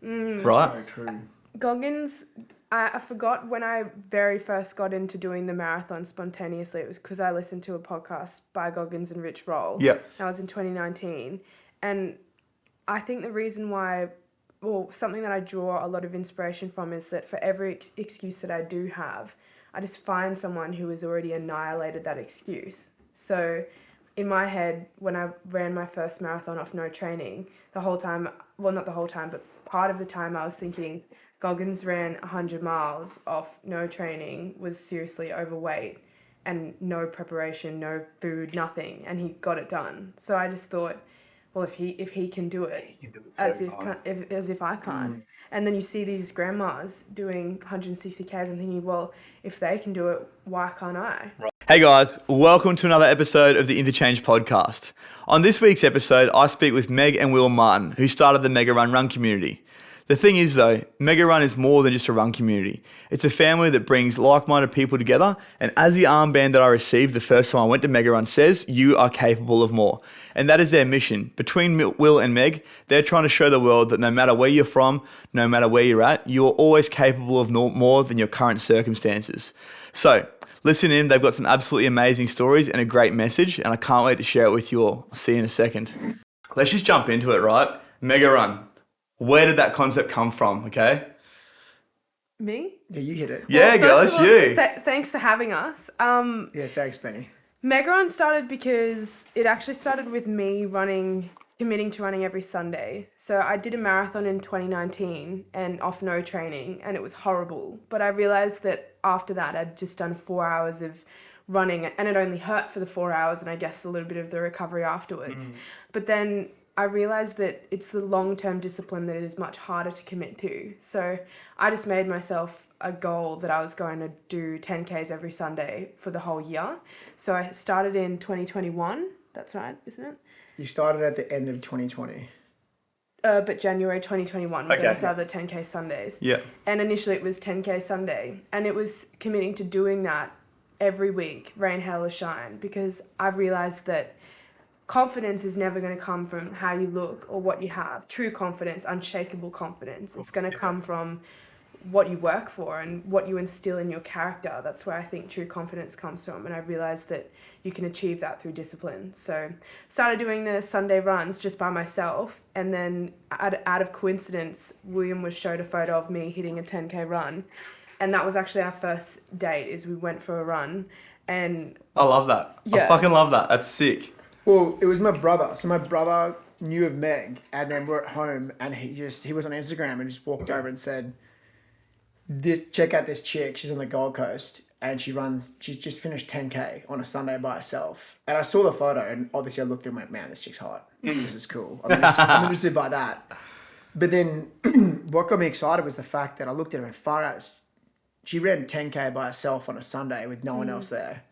right? So true. Goggins, I forgot when I very first got into doing the marathon spontaneously. It was because I listened to a podcast by Goggins and Rich Roll. Yeah. That was in 2019. And I think the reason why, well, something that I draw a lot of inspiration from is that for every excuse that I do have, I just find someone who has already annihilated that excuse. So in my head, when I ran my first marathon off no training, the whole time, well, not the whole time, but part of the time I was thinking, Goggins ran 100 miles off no training, was seriously overweight and no preparation, no food, nothing, and he got it done. So I just thought, well, if he can do it, as if I can't. And then you see these grandmas doing 160 Ks and thinking, well, if they can do it, why can't I? Hey guys, welcome to another episode of the INTOCHANGE Podcast. On this week's episode, I speak with Meg and Will Martin, who started the MEGARUN run community. The thing is though, MEGARUN is more than just a run community. It's a family that brings like-minded people together, and as the armband that I received the first time I went to MEGARUN says, you are capable of more. And that is their mission. Between Will and Meg, they're trying to show the world that no matter where you're from, no matter where you're at, you're always capable of more than your current circumstances. So, listen in, they've got some absolutely amazing stories and a great message, and I can't wait to share it with you all. I'll see you in a second. Let's just jump into it, right? MEGARUN. Where did that concept come from, okay? Me? Yeah, you hit it. Yeah, girl, that's you. Thanks for having us. Yeah, thanks, Benny. MEGARUN started because it actually started with me committing to running every Sunday. So I did a marathon in 2019 and off no training, and it was horrible. But I realized that after that, I'd just done 4 hours of running, and it only hurt for the 4 hours, and I guess a little bit of the recovery afterwards. But then I realized that it's the long-term discipline that is much harder to commit to. So I just made myself a goal that I was going to do 10Ks every Sunday for the whole year. So I started in 2021. That's right, isn't it? You started at the end of 2020. But January 2021 was when I Okay. started the 10K Sundays. Yeah. And initially it was 10K Sunday. And it was committing to doing that every week, rain, hail, or shine, because I realized that confidence is never going to come from how you look or what you have. True confidence, unshakable confidence. It's going to come from what you work for and what you instill in your character. That's where I think true confidence comes from. And I realized that you can achieve that through discipline. So started doing the Sunday runs just by myself. And then out of coincidence, William was showed a photo of me hitting a 10K run. And that was actually our first date, is we went for a run. And I love that. I Yeah. fucking love that. That's sick. Well, it was my brother. So my brother knew of Meg, and then we're at home, and he was on Instagram and just walked over and said, check out this chick. She's on the Gold Coast, and she's just finished 10K on a Sunday by herself. And I saw the photo, and obviously I looked and went, man, this chick's hot. This is cool. I'm interested by that. But then what got me excited was the fact that I looked at her and far out, she ran 10K by herself on a Sunday with no one else there.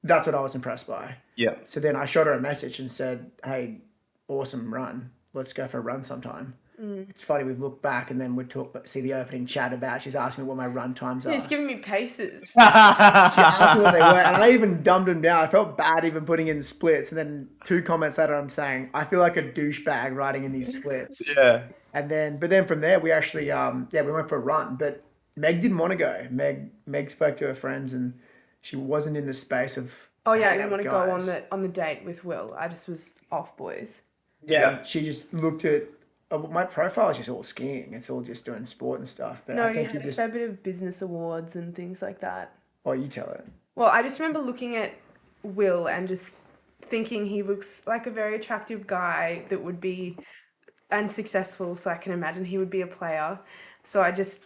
That's what I was impressed by. Yeah. So then I shot her a message and said, hey, awesome run. Let's go for a run sometime. It's funny, we look back and then we'd see the opening chat about, she's asking me what my run times are. he's giving me paces. She asked me what they were, and I even dumbed them down. I felt bad even putting in splits. And then 2 comments later, I'm saying, I feel like a douchebag riding in these splits. Yeah. But then from there, we actually, we went for a run. But Meg didn't want to go. Meg spoke to her friends, and she wasn't in the space of. Oh yeah, I hanging didn't out want to with go guys. on the date with Will. I just was off, boys. Yeah, she just looked at my profile is just all skiing. It's all just doing sport and stuff. But No, I you think had you a just. fair bit of business awards and things like that. Oh, you tell it. Well, I just remember looking at Will and just thinking he looks like a very attractive guy that would be and successful. So I can imagine he would be a player. So I just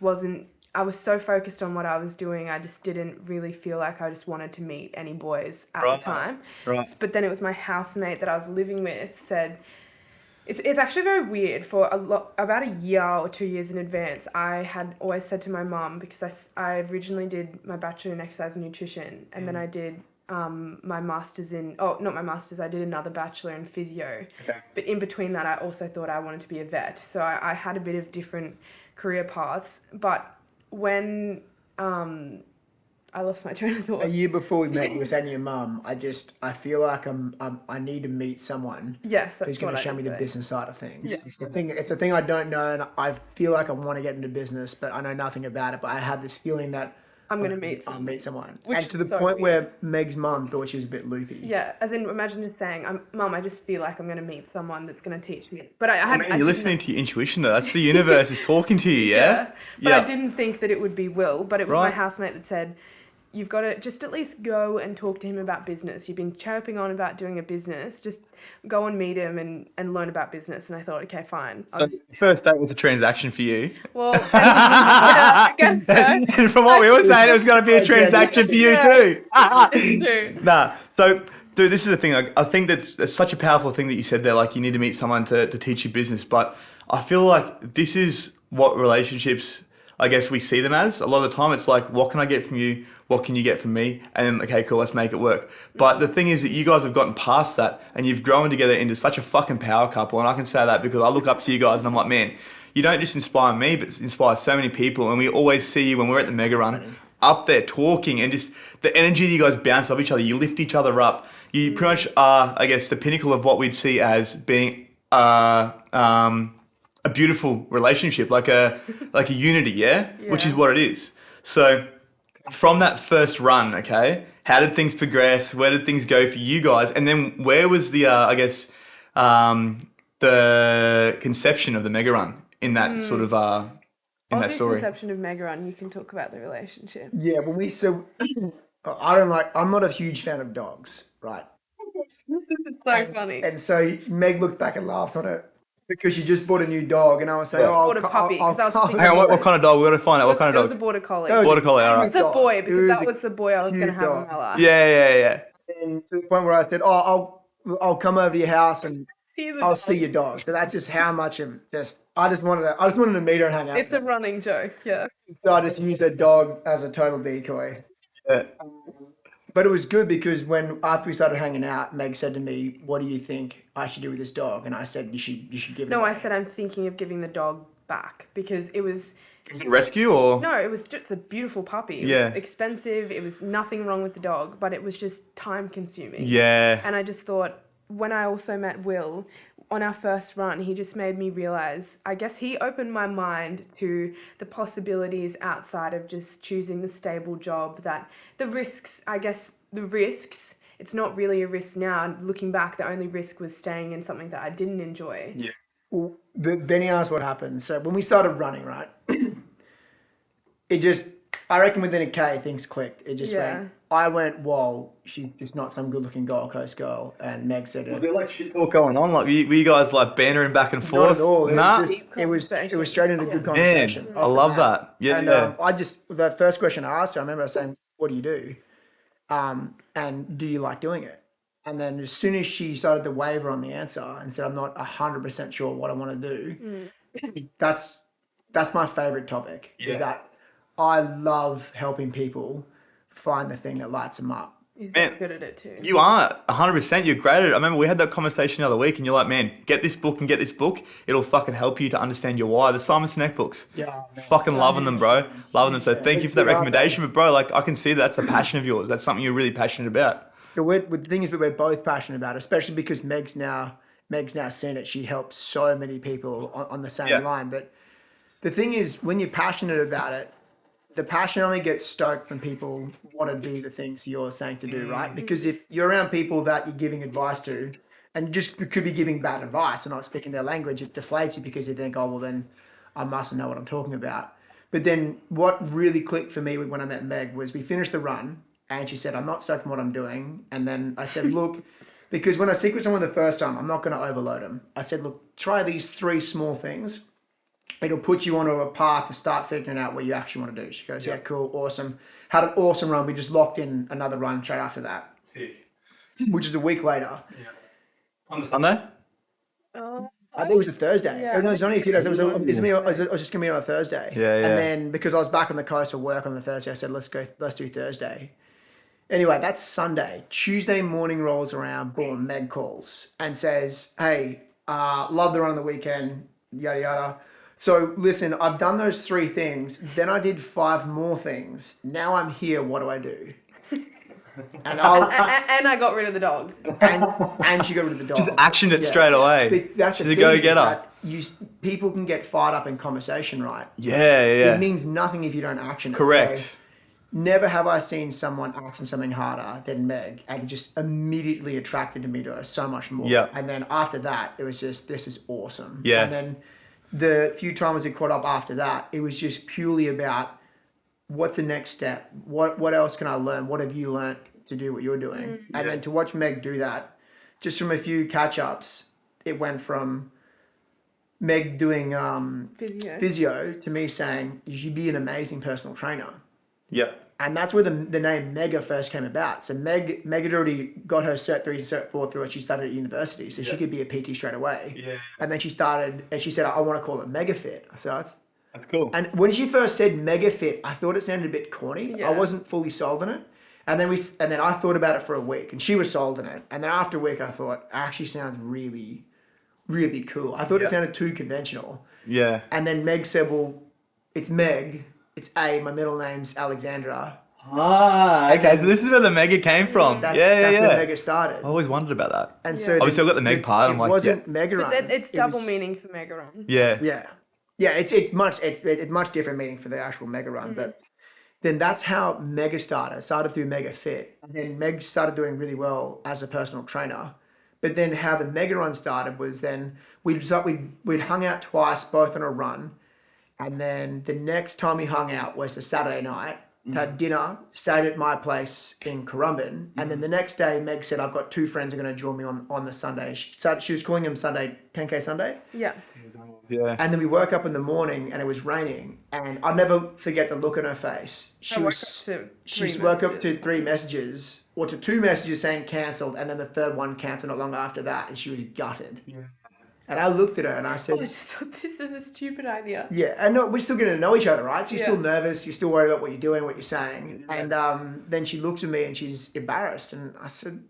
wasn't. I was so focused on what I was doing, I just didn't really feel like I just wanted to meet any boys at the time. Right. But then it was my housemate that I was living with said, it's actually very weird. For about a year or 2 years in advance, I had always said to my mum, because I originally did my bachelor in exercise and nutrition, and then I did my master's I did another bachelor in physio. Okay. But in between that, I also thought I wanted to be a vet. So I had a bit of different career paths. But when I lost my train of A thought. year before we met, you were saying to your mum, I feel like I need to meet someone Yes, who's that's going what to I show me did the say. business side of things. Yeah. It's the thing I don't know, and I feel like I want to get into business, but I know nothing about it. But I had this feeling that I'm going to meet I'll someone. meet someone. Which And to the is so point weird. where Meg's mum thought she was a bit loopy. Yeah, as in, imagine just saying, Mum, I just feel like I'm going to meet someone that's going to teach me. But I Man, didn't you're listening to your intuition though. That's the universe is talking to you, yeah? But I didn't think that it would be Will, but it was my Right. housemate that said, you've got to just at least go and talk to him about business. You've been chirping on about doing a business. Just go and meet him and learn about business. And I thought, okay, fine. So first date was a transaction for you. Well, yeah, I guess so. And from what we were saying, it was going to be a transaction for you Yeah. too. It's true. Nah. So, dude, this is the thing. I think that's such a powerful thing that you said there. Like, you need to meet someone to teach you business. But I feel like this is what relationships, I guess, we see them as. A lot of the time, it's like, what can I get from you? What can you get from me? And then, okay, cool, let's make it work. But the thing is that you guys have gotten past that and you've grown together into such a fucking power couple. And I can say that because I look up to you guys and I'm like, man, you don't just inspire me, but inspire so many people. And we always see you when we're at the Mega Run up there talking and just the energy that you guys bounce off each other. You lift each other up. You pretty much are, I guess, the pinnacle of what we'd see as being a beautiful relationship, like a unity, yeah? Which is Yeah. what it is. So from that first run, okay, how did things progress? Where did things go for you guys? And then where was the, the conception of the Mega Run in that sort of, in On that the story? conception of MEGARUN, you can talk about the relationship. Yeah, I'm not a huge fan of dogs, right? This is so funny. And so Meg looked back and laughed on it because she just bought a new dog, and I was saying, Yeah. "Oh, Bought a puppy, 'cause I was thinking- Hang on, what kind of dog? We got to find out what kind It of was a dog. border collie. No, Border collie, It all was right. the boy, It because was that a was the boy I was going to cute have in dog. my life. Yeah. And to the point where I said, "Oh, I'll come over to your house and He's a I'll dog. see your dog." So that's just how much of I just wanted to meet her and hang out. It's a running joke, yeah. So I just used a dog as a total decoy. Yeah. But it was good because after we started hanging out, Meg said to me, "What do you think I should do with this dog?" And I said, "You should give it." No, away." I said I'm thinking of giving the dog back because it was Rescue or? no, it was just a beautiful puppy. It Yeah. was expensive. It was nothing wrong with the dog, but it was just time consuming. Yeah. And I just thought when I also met Will on our first run, he just made me realize, I guess he opened my mind to the possibilities outside of just choosing the stable job, that the risks, it's not really a risk now. Looking back, the only risk was staying in something that I didn't enjoy. Yeah. Well, Benny asked what happened. So when we started running, right, I reckon within a K, things clicked. It just Yeah. I went, whoa, she's just not some good looking Gold Coast girl. And Meg said Was it. there like shit talk going on? Like, were you guys like bantering back and forth? Not at all. Nah. It was straight into good Man, conversation. I love that. Yeah, And yeah. the first question I asked her, I remember saying, "What do you do? And do you like doing it?" And then as soon as she started to waver on the answer and said, "I'm not 100% sure what I want to do," that's my favorite topic. Is Yeah. that I love helping people find the thing that lights them up. He's Man, very good at it too. You are 100%. You're great at it. I remember we had that conversation the other week, and you're like, "Man, get this book and get this book. It'll fucking help you to understand your why." The Simon Sinek books. Yeah, man. Fucking loving them, bro. Loving them. So thank you for that They are, recommendation. But bro, like I can see that's a passion of yours. That's something you're really passionate about. The thing is, we're both passionate about it, especially because Meg's now seen it. She helps so many people on the same Yeah. line. But the thing is, when you're passionate about it, the passion only gets stoked when people want to do the things you're saying to do, right? Because if you're around people that you're giving advice to, and you just could be giving bad advice and not speaking their language, it deflates you because you think, "Oh, well, then I mustn't know what I'm talking about." But then what really clicked for me when I met Meg was we finished the run, and she said, "I'm not stoked on what I'm doing." And then I said, "Look," because when I speak with someone the first time, I'm not going to overload them. I said, "Look, try these 3 small things. It'll put you onto a path to start figuring out what you actually want to do." She goes, "Yeah, cool, awesome." Had an awesome run. We just locked in another run straight after that, which is a week later. On the Sunday? Oh, I think it was a Thursday. Yeah. No, it was only a few days. It was just going to be on a Thursday. Yeah. And then because I was back on the coast for work on the Thursday, I said, let's do Thursday. Anyway, that's Sunday. Tuesday morning rolls around, boom, Meg calls and says, "Hey, love the run on the weekend, yada, yada. So listen, I've done those 3 things. Then I did 5 more things. Now I'm here. What do I do? And and I got rid of the dog. and she got rid of the dog. Just actioned it straight away. But that's She's the a thing, go-getter. is that people can get fired up in conversation, right? Yeah. It means nothing if you don't action it. Correct. So never have I seen someone action something harder than Meg, and it just immediately attracted me to her so much more. Yeah. And then after that, it was just, this is awesome. Yeah. And then the few times we caught up after that, it was just purely about what's the next step? What else can I learn? What have you learned to do what you're doing? And then to watch Meg do that, just from a few catch-ups, it went from Meg doing physio to me saying, you should be an amazing personal trainer. Yeah. And that's where the name Mega first came about. So Meg had already got her Cert 3, Cert 4 through it. She started at university, so she could be a PT straight away. Yeah. And then she started, and she said, I want to call it Mega Fit. So That's cool. and when she first said Mega Fit, I thought it sounded a bit corny. Yeah. I wasn't fully sold on it. And then I thought about it for a week, and she was sold on it. And then after a week, I thought, it actually sounds really, really cool. I thought it sounded too conventional. Yeah. And then Meg said, well, it's Meg. It's A. My middle name's Alexandra. Ah, okay. So this is where the Mega came from. That's yeah. where Mega started. I always wondered about that. And so Obviously, I've got the Meg part. I'm it like, wasn't MEGARUN. But it's double was- meaning for MEGARUN. Yeah. Yeah. It's much different meaning for the actual MEGARUN, but then that's how Mega started. Started through Mega Fit, and then Meg started doing really well as a personal trainer. But then how the MEGARUN started was then we'd hung out twice, both on a run, and then the next time we hung out was a Saturday night. Had dinner, stayed at my place in Currumbin, and then the next day Meg said, I've got 2 friends who are going to join me on the Sunday. She was calling them Sunday, 10K Sunday. Yeah. Yeah. And then we woke up in the morning and it was raining, and I'll never forget the look on her face. She woke up to 3 messages, or to 2 messages saying cancelled, and then the third one cancelled not long after that, and she was gutted. Yeah. And I looked at her and I said, I just thought this is a stupid idea. yeah, and no, we're still going to know each other, right? So you're still nervous, you're still worried about what you're doing, what you're saying. And then she looked at me and she's embarrassed, and I said,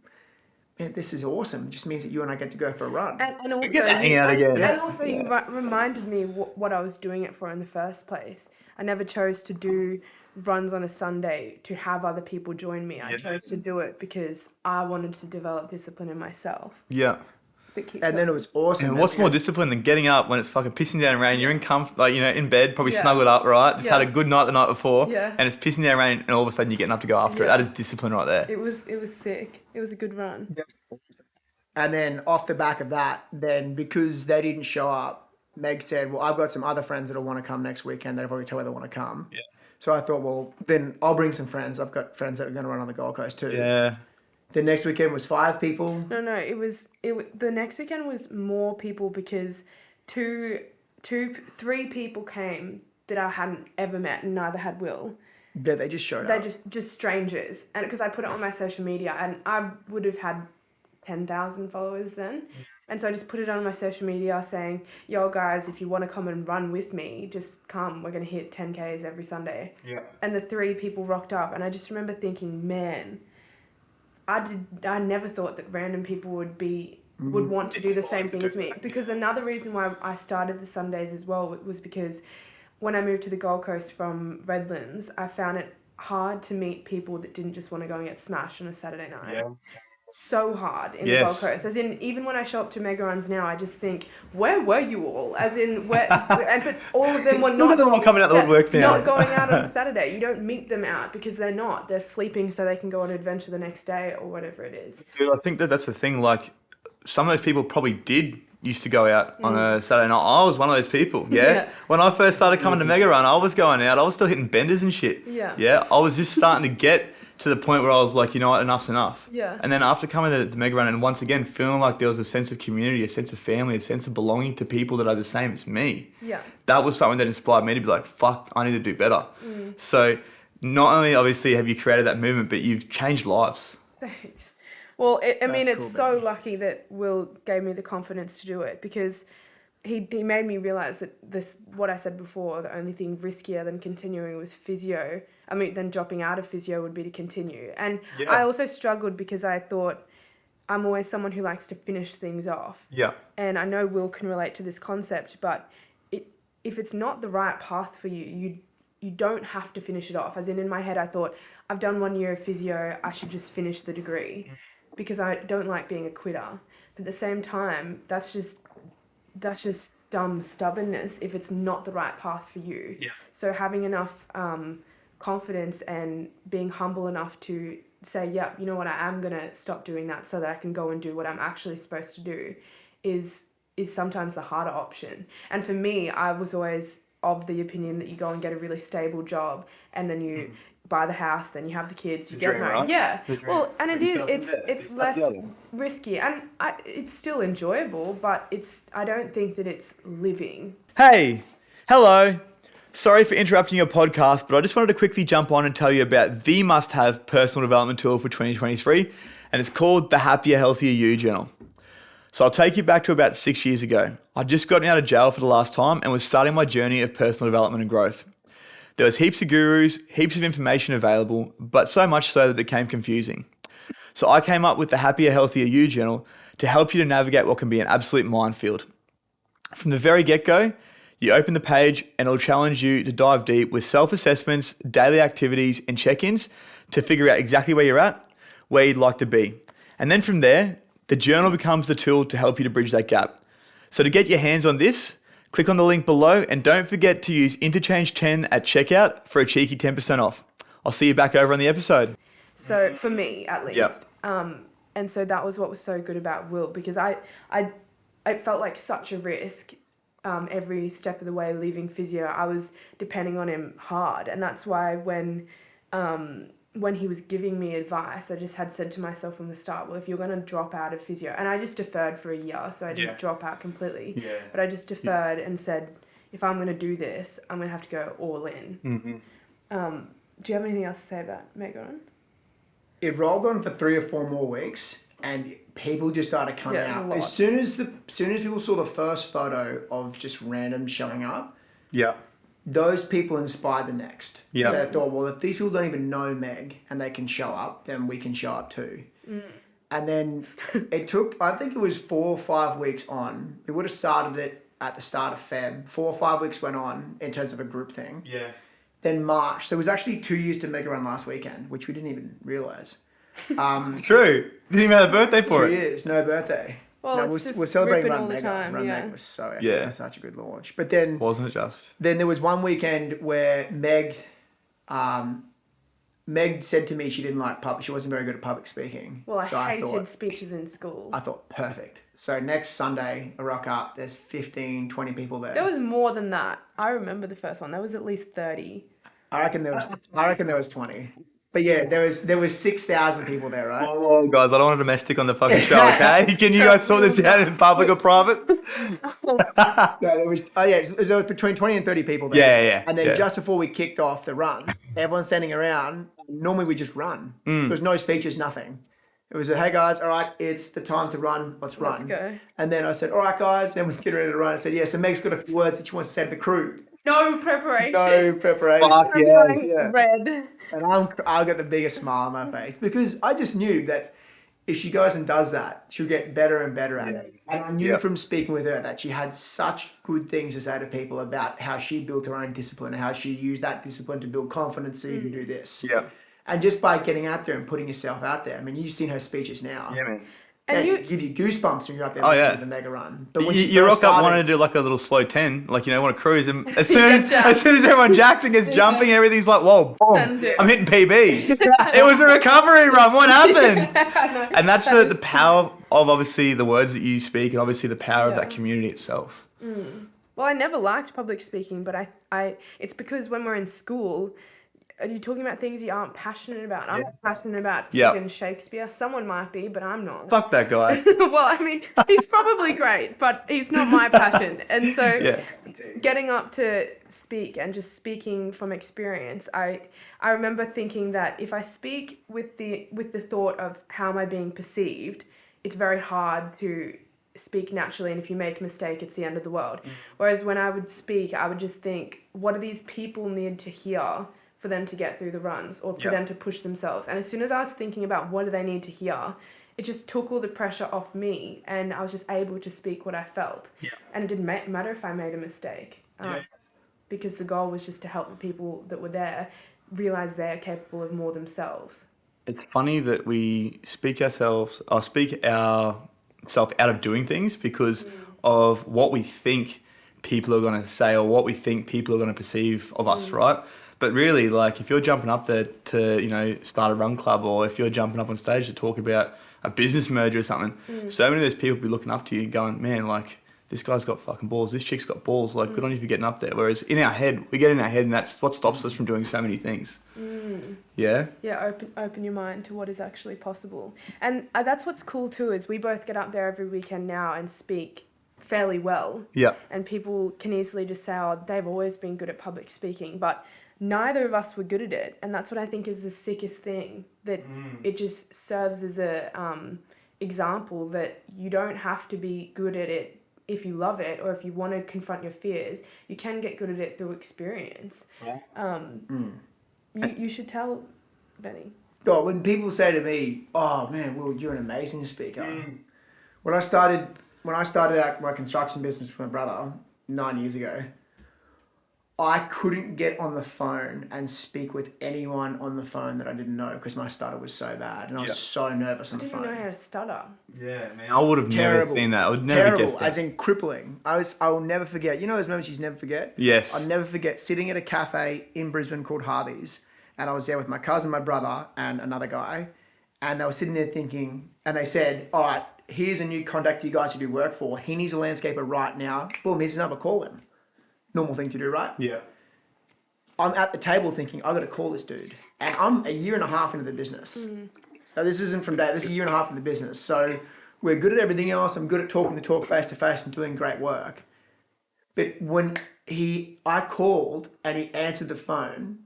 man, this is awesome. It just means that you and I get to go for a run. And also, Get that hang out again. And also, you reminded me what I was doing it for in the first place. I never chose to do runs on a Sunday to have other people join me. I chose to do it because I wanted to develop discipline in myself. Yeah. And then it was awesome. And what's more discipline than getting up when it's fucking pissing down rain? You're in in bed, probably snuggled up, right? Just had a good night the night before, and it's pissing down rain, and all of a sudden you're getting up to go after it. That is discipline right there. It was sick. It was a good run. And then off the back of that, then because they didn't show up, Meg said, well, I've got some other friends that'll want to come next weekend. They've already told me they want to come. Yeah. So I thought, well, then I'll bring some friends. I've got friends that are going to run on the Gold Coast too. Yeah. The next weekend was 5 people. No, the next weekend was more people because 3 people came that I hadn't ever met, and neither had Will. Yeah, they just showed They're up. just strangers, and because I put it on my social media, and I would have had 10,000 followers then, and so I just put it on my social media saying, yo guys, if you want to come and run with me, just come, we're going to hit 10Ks every Sunday. Yeah. And the 3 people rocked up, and I just remember thinking, man, I never thought that random people would want to do the same thing as me, because another reason why I started the Sundays as well was because when I moved to the Gold Coast from Redlands, I found it hard to meet people that didn't just want to go and get smashed on a Saturday night. Yeah. So hard in the Gold Coast. As in, even when I show up to MEGARUNs now, I just think, where were you all? As in, but all of them were not. Look at them all coming out the woodworks now. Not going out on Saturday. You don't meet them out because they're not. They're sleeping so they can go on an adventure the next day or whatever it is. Dude, I think that's the thing. Like, some of those people probably used to go out on a Saturday night. I was one of those people, yeah? When I first started coming to MEGARUN, I was going out. I was still hitting benders and shit. Yeah? I was just starting to get to the point where I was like, you know what, enough's enough. Yeah. And then after coming to the MEGARUN and once again feeling like there was a sense of community, a sense of family, a sense of belonging to people that are the same as me. Yeah. That was something that inspired me to be like, fuck, I need to do better. So not only obviously have you created that movement, but you've changed lives. Thanks. Well, it's cool, so lucky that Will gave me the confidence to do it, because he made me realize that what I said before, the only thing riskier than continuing with physio, than dropping out of physio would be to continue. And I also struggled because I thought I'm always someone who likes to finish things off. Yeah. And I know Will can relate to this concept, but if it's not the right path for you, you don't have to finish it off. As in my head, I thought, I've done 1 year of physio, I should just finish the degree because I don't like being a quitter. But at the same time, that's just dumb stubbornness if it's not the right path for you. Yeah. So having enough confidence and being humble enough to say, yeah, you know what, I am going to stop doing that so that I can go and do what I'm actually supposed to do is sometimes the harder option. And for me, I was always of the opinion that you go and get a really stable job and then you buy the house, then you have the kids, you get married. Right? Yeah. Well, and it's less risky and it's still enjoyable, but I don't think that it's living. Hey, hello. Sorry for interrupting your podcast, but I just wanted to quickly jump on and tell you about the must-have personal development tool for 2023, and it's called the Happier, Healthier You Journal. So I'll take you back to about 6 years ago. I'd just gotten out of jail for the last time and was starting my journey of personal development and growth. There was heaps of gurus, heaps of information available, but so much so that it became confusing. So I came up with the Happier, Healthier You Journal to help you to navigate what can be an absolute minefield. From the very get-go, you open the page and it'll challenge you to dive deep with self-assessments, daily activities and check-ins to figure out exactly where you're at, where you'd like to be. And then from there, the journal becomes the tool to help you to bridge that gap. So to get your hands on this, click on the link below and don't forget to use INTOCHANGE10 at checkout for a cheeky 10% off. I'll see you back over on the episode. So for me, at least, Yep. And so that was what was so good about Will, because it felt like such a risk. Every step of the way, leaving physio, I was depending on him hard, and that's why when he was giving me advice, I just had said to myself from the start, well, if you're going to drop out of physio, and I just deferred for a year, so I didn't drop out completely, but I just deferred and said, if I'm going to do this, I'm going to have to go all in. Mm-hmm. Do you have anything else to say about MEGARUN? It rolled on for 3 or 4 more weeks, and people just started coming out. As soon as people saw the first photo of just random showing up, those people inspired the next. So I thought, well, if these people don't even know Meg and they can show up, then we can show up too. And then it took, I think it was 4 or 5 weeks on. We would have started it at the start of Feb. 4 or 5 weeks went on in terms of a group thing. Then March. So it was actually 2 years to MEGARUN last weekend, which we didn't even realise. True. Didn't even have a birthday for 2 it. years, no birthday. Well, no, we're celebrating Run Meg. Run Meg was so epic. It was such a good launch. But then Wasn't it just? Then there was one weekend where Meg said to me she didn't like she wasn't very good at public speaking. Well, I so hated speeches in school. I thought, perfect. So next Sunday, I rock up, there's 15, 20 people there. There was more than that. I remember the first one. There was at least 30. I reckon there was 20. But yeah, there was 6,000 people there, right? Oh, guys, I don't want a domestic on the fucking show, okay? Can you guys sort this out in public or private? No, there was between 20 and 30 people there. Yeah. And then just before we kicked off the run, everyone's standing around. Normally we just run. There was no speeches, nothing. It was hey guys, all right, it's the time to run. Let's run. Let's go. And then I said, all right guys, and everyone's getting ready to run. I said, yeah, so Meg's got a few words that she wants to say to the crew. No preparation. Fuck yeah. Red. And I got the biggest smile on my face because I just knew that if she goes and does that, she'll get better and better at it. And I knew from speaking with her that she had such good things to say to people about how she built her own discipline and how she used that discipline to build confidence so you can do this. And just by getting out there and putting yourself out there, I mean, you've seen her speeches now. Yeah, man. And you give you goosebumps when you're up there listening to the MEGARUN. But when you rock up wanting to do like a little slow 10, like, want to cruise. And as soon as everyone jacked and gets jumping, everything's like, whoa, boom, I'm hitting PBs. It was a recovery run. What happened? And that's the power of obviously the words that you speak and obviously the power of that community itself. Well, I never liked public speaking, but it's because when we're in school, are you talking about things you aren't passionate about? I'm not passionate about fucking Shakespeare. Someone might be, but I'm not. Fuck that guy. Well, I mean, he's probably great, but he's not my passion. And so getting up to speak and just speaking from experience, I remember thinking that if I speak with the thought of how am I being perceived, it's very hard to speak naturally, and if you make a mistake, it's the end of the world. Whereas when I would speak, I would just think, what do these people need to hear for them to get through the runs or for them to push themselves? And as soon as I was thinking about what do they need to hear, it just took all the pressure off me and I was just able to speak what I felt. And it didn't matter if I made a mistake. because the goal was just to help the people that were there realize they're capable of more themselves. It's funny that we speak ourselves out of doing things because of what we think people are going to say or what we think people are going to perceive of us, right? But really, like, if you're jumping up there to, you know, start a run club, or if you're jumping up on stage to talk about a business merger or something, so many of those people be looking up to you going, man, like, this guy's got fucking balls, this chick's got balls, like, good on you for getting up there. Whereas in our head, we get in our head, and that's what stops us from doing so many things. Yeah? Yeah, open your mind to what is actually possible. And that's what's cool too, is we both get up there every weekend now and speak fairly well. Yeah. And people can easily just say, oh, they've always been good at public speaking, but neither of us were good at it. And that's what I think is the sickest thing, that it just serves as a example that you don't have to be good at it if you love it, or if you want to confront your fears. You can get good at it through experience. You should tell Benny. God, when people say to me, oh man, Will, you're an amazing speaker. When I started out my construction business with my brother 9 years ago, I couldn't get on the phone and speak with anyone on the phone that I didn't know because my stutter was so bad, and I was so nervous on the phone. I didn't know how to stutter. Yeah, man. I would have never seen that. I would never Terrible, guessed that. as in crippling. I will never forget. You know those moments you never forget? Yes. I'll never forget sitting at a cafe in Brisbane called Harvey's, and I was there with my cousin, my brother, and another guy, and they were sitting there thinking, and they said, all right, here's a new contact you guys to do work for. He needs a landscaper right now. Boom, here's his number, call him. Normal thing to do, right? Yeah. I'm at the table thinking, I've got to call this dude. And I'm a year and a half into the business. Now, this isn't from day, this is a year and a half into the business. So we're good at everything else. I'm good at talking the talk face to face and doing great work. But when I called and he answered the phone,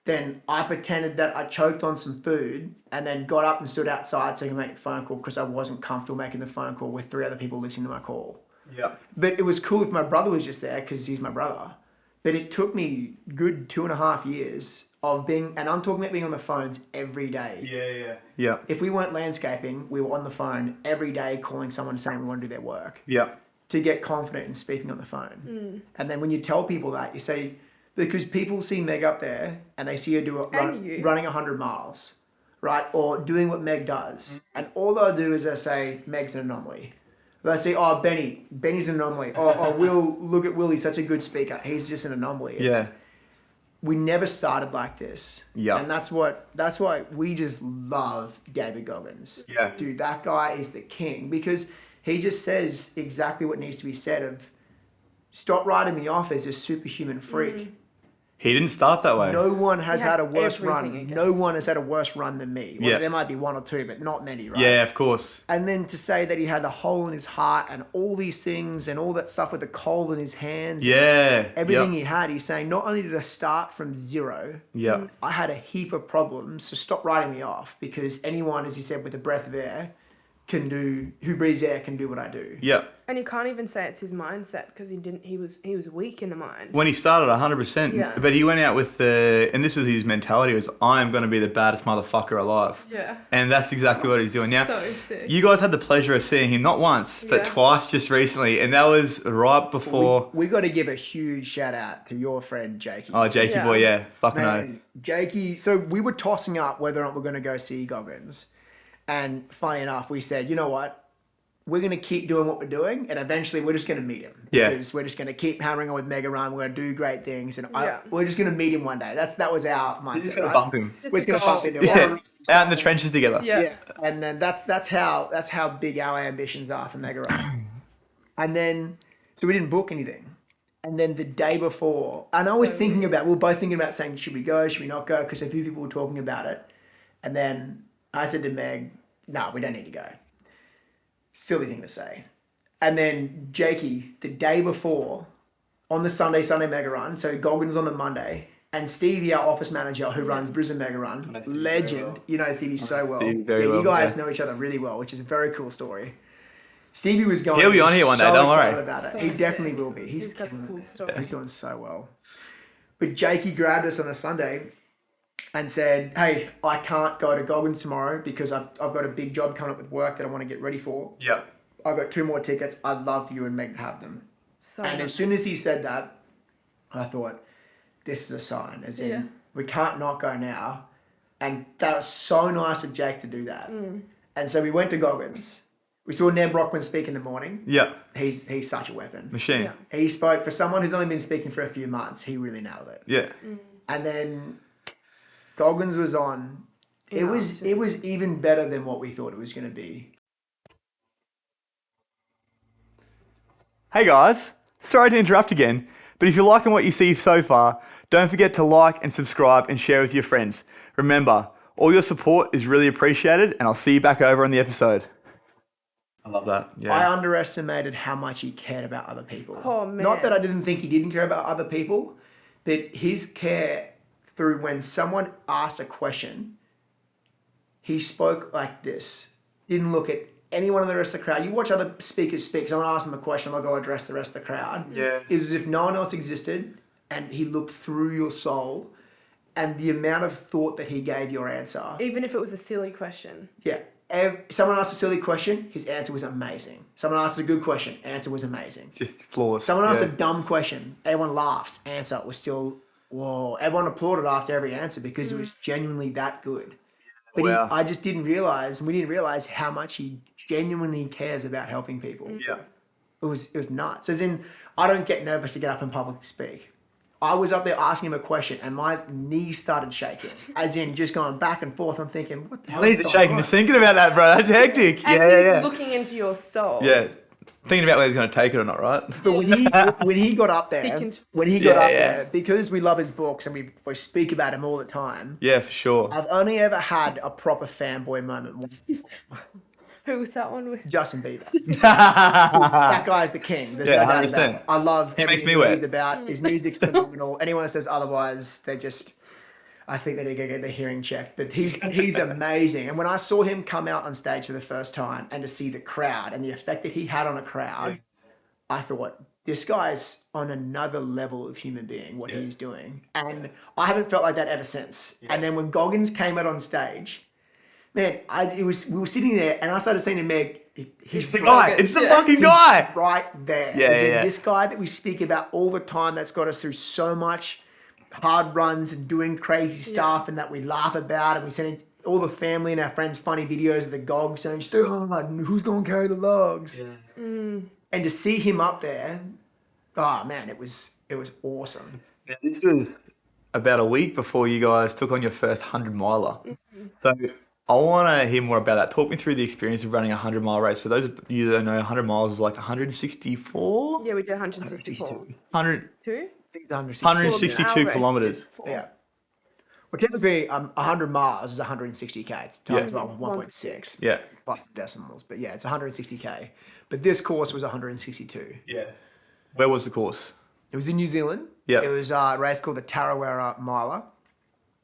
then I pretended that I choked on some food and then got up and stood outside so I could make the phone call because I wasn't comfortable making the phone call with 3 other people listening to my call. Yeah. But it was cool if my brother was just there because he's my brother. But it took me good 2.5 years of being, and I'm talking about being on the phones every day. Yeah. If we weren't landscaping, we were on the phone every day calling someone saying we want to do their work. Yeah. To get confident in speaking on the phone. And then when you tell people that, you say, because people see Meg up there and they see her running 100 miles, right? Or doing what Meg does. And all they'll do is they'll say, Meg's an anomaly. They say, oh, Benny's an anomaly. Oh, Will, look at Will, he's such a good speaker. He's just an anomaly. We never started like this. Yeah. And that's why we just love David Goggins. Yeah. Dude, that guy is the king because he just says exactly what needs to be said of stop writing me off as a superhuman freak. He didn't start that way. No one has had a worse run. against. No one has had a worse run than me. Well, Yeah. there might be 1 or 2, but not many, right? Yeah, of course. And then to say that he had a hole in his heart and all these things and all that stuff with the coal in his hands. Yeah. Everything he had, he's saying, not only did I start from 0, Yeah. I had a heap of problems, so stop writing me off because anyone, as he said, with a breath of air who breathes air can do what I do. Yeah. And you can't even say it's his mindset because he was weak in the mind. When he started, 100%. Yeah. But he went out with and this is his mentality, was I am going to be the baddest motherfucker alive. Yeah. And that's exactly what he's doing now. So sick. You guys had the pleasure of seeing him not once, but twice just recently. And that was right before. We got to give a huge shout out to your friend, Jakey. Oh, Jakey Yeah. boy, yeah. Fucking Man, oath. Jakey, so we were tossing up whether or not we're going to go see Goggins. And funny enough, we said, you know what? We're going to keep doing what we're doing, and eventually we're just going to meet him. Yeah. Because we're just going to keep hammering on with MEGARUN. We're going to do great things, and Yeah. we're just going to meet him one day. That was our mindset. He's just going right? to bump him. We're just going to bump into him. Yeah. Out in the trenches together. Yeah. And then that's how big our ambitions are for MEGARUN. And then, so we didn't book anything. And then the day before, and I was we were both thinking about saying, should we go, should we not go? Because a few people were talking about it. And then I said to Meg, no, we don't need to go. Silly thing to say. And then Jakey, the day before, on the Sunday MEGARUN, so Goggins on the Monday, and Stevie, our office manager who runs Brisbane MEGARUN, legend, you know Stevie so well. You guys know each other really well, which is a very cool story. Stevie was going. He'll be on here one day, don't worry. About it. He definitely will be. He's got a cool story. He's doing so well. But Jakey grabbed us on a Sunday and said, hey, I can't go to Goggins tomorrow because I've got a big job coming up with work that I want to get ready for. Yeah. I've got 2 more tickets. I'd love for you and Meg to have them. So And as soon as he said that, And I thought, this is a sign, as in, we can't not go now. And that was so nice of Jake to do that. And so we went to Goggins. We saw Neb Rockman speak in the morning. Yeah. He's such a weapon. Machine. Yeah. He spoke, for someone who's only been speaking for a few months, he really nailed it. Yeah. And then Goggins was on. It was even better than what we thought it was going to be. Hey guys, sorry to interrupt again, but if you're liking what you see so far, don't forget to like and subscribe and share with your friends. Remember, all your support is really appreciated, and I'll see you back over on the episode. I love that. Yeah. I underestimated how much he cared about other people. Oh, man. Not that I didn't think he didn't care about other people, but his care through when someone asked a question, he spoke like this. Didn't look at anyone in the rest of the crowd. You watch other speakers speak. Someone asks them a question, they'll go address the rest of the crowd. Yeah. It was as if no one else existed, and he looked through your soul, and the amount of thought that he gave your answer. Even if it was a silly question. Yeah. Someone asked a silly question, his answer was amazing. Someone asked a good question, answer was amazing. Just flawless. Someone asked a dumb question, everyone laughs, answer was still, whoa. Everyone applauded after every answer because it was genuinely that good. But Wow. I just didn't realize, and we didn't realize how much he genuinely cares about helping people. Yeah. It was nuts. As in, I don't get nervous to get up in public to speak. I was up there asking him a question and my knees started shaking. As in, just going back and forth. I'm thinking, what the hell My is knees are going shaking on? just thinking about that, bro. That's hectic. And he's looking into your soul. Yeah. Thinking about whether he's going to take it or not, right? But when he got up there, there, because we love his books and we speak about him all the time, Yeah, for sure. I've only ever had a proper fanboy moment with Who was that one with? Justin Bieber. That guy's the king. There's Yeah, no doubt 100%. about it. I love He makes everything me that wet. he's about. His music's phenomenal. Anyone that says otherwise, they just... I think they need to get their hearing checked. But he's amazing. And when I saw him come out on stage for the first time and to see the crowd and the effect that he had on a crowd, I thought, this guy's on another level of human being, what he's doing. And I haven't felt like that ever since. And then when Goggins came out on stage, man, we were sitting there and I started saying to Meg, he's the guy. It's the fucking guy. right there. Yeah, As in, yeah. This guy that we speak about all the time that's got us through so much hard runs and doing crazy stuff and that we laugh about and we send all the family and our friends funny videos of the Gog saying, who's going to carry the logs? Yeah. And to see him up there, oh man, it was awesome. Now, this was about a week before you guys took on your first 100-miler. So I want to hear more about that. Talk me through the experience of running a 100-mile race. For those of you that don't know, 100 miles is like 164? Yeah, we did 164. 100, Two? 162 Our race kilometres. is 4. Yeah. Well, typically, 100 miles is 160k. It's times Yeah. by 1.6. Yeah. Plus the decimals. But yeah, it's 160k. But this course was 162. Yeah. Where was the course? It was in New Zealand. Yeah. It was a race called the Tarawera Miler.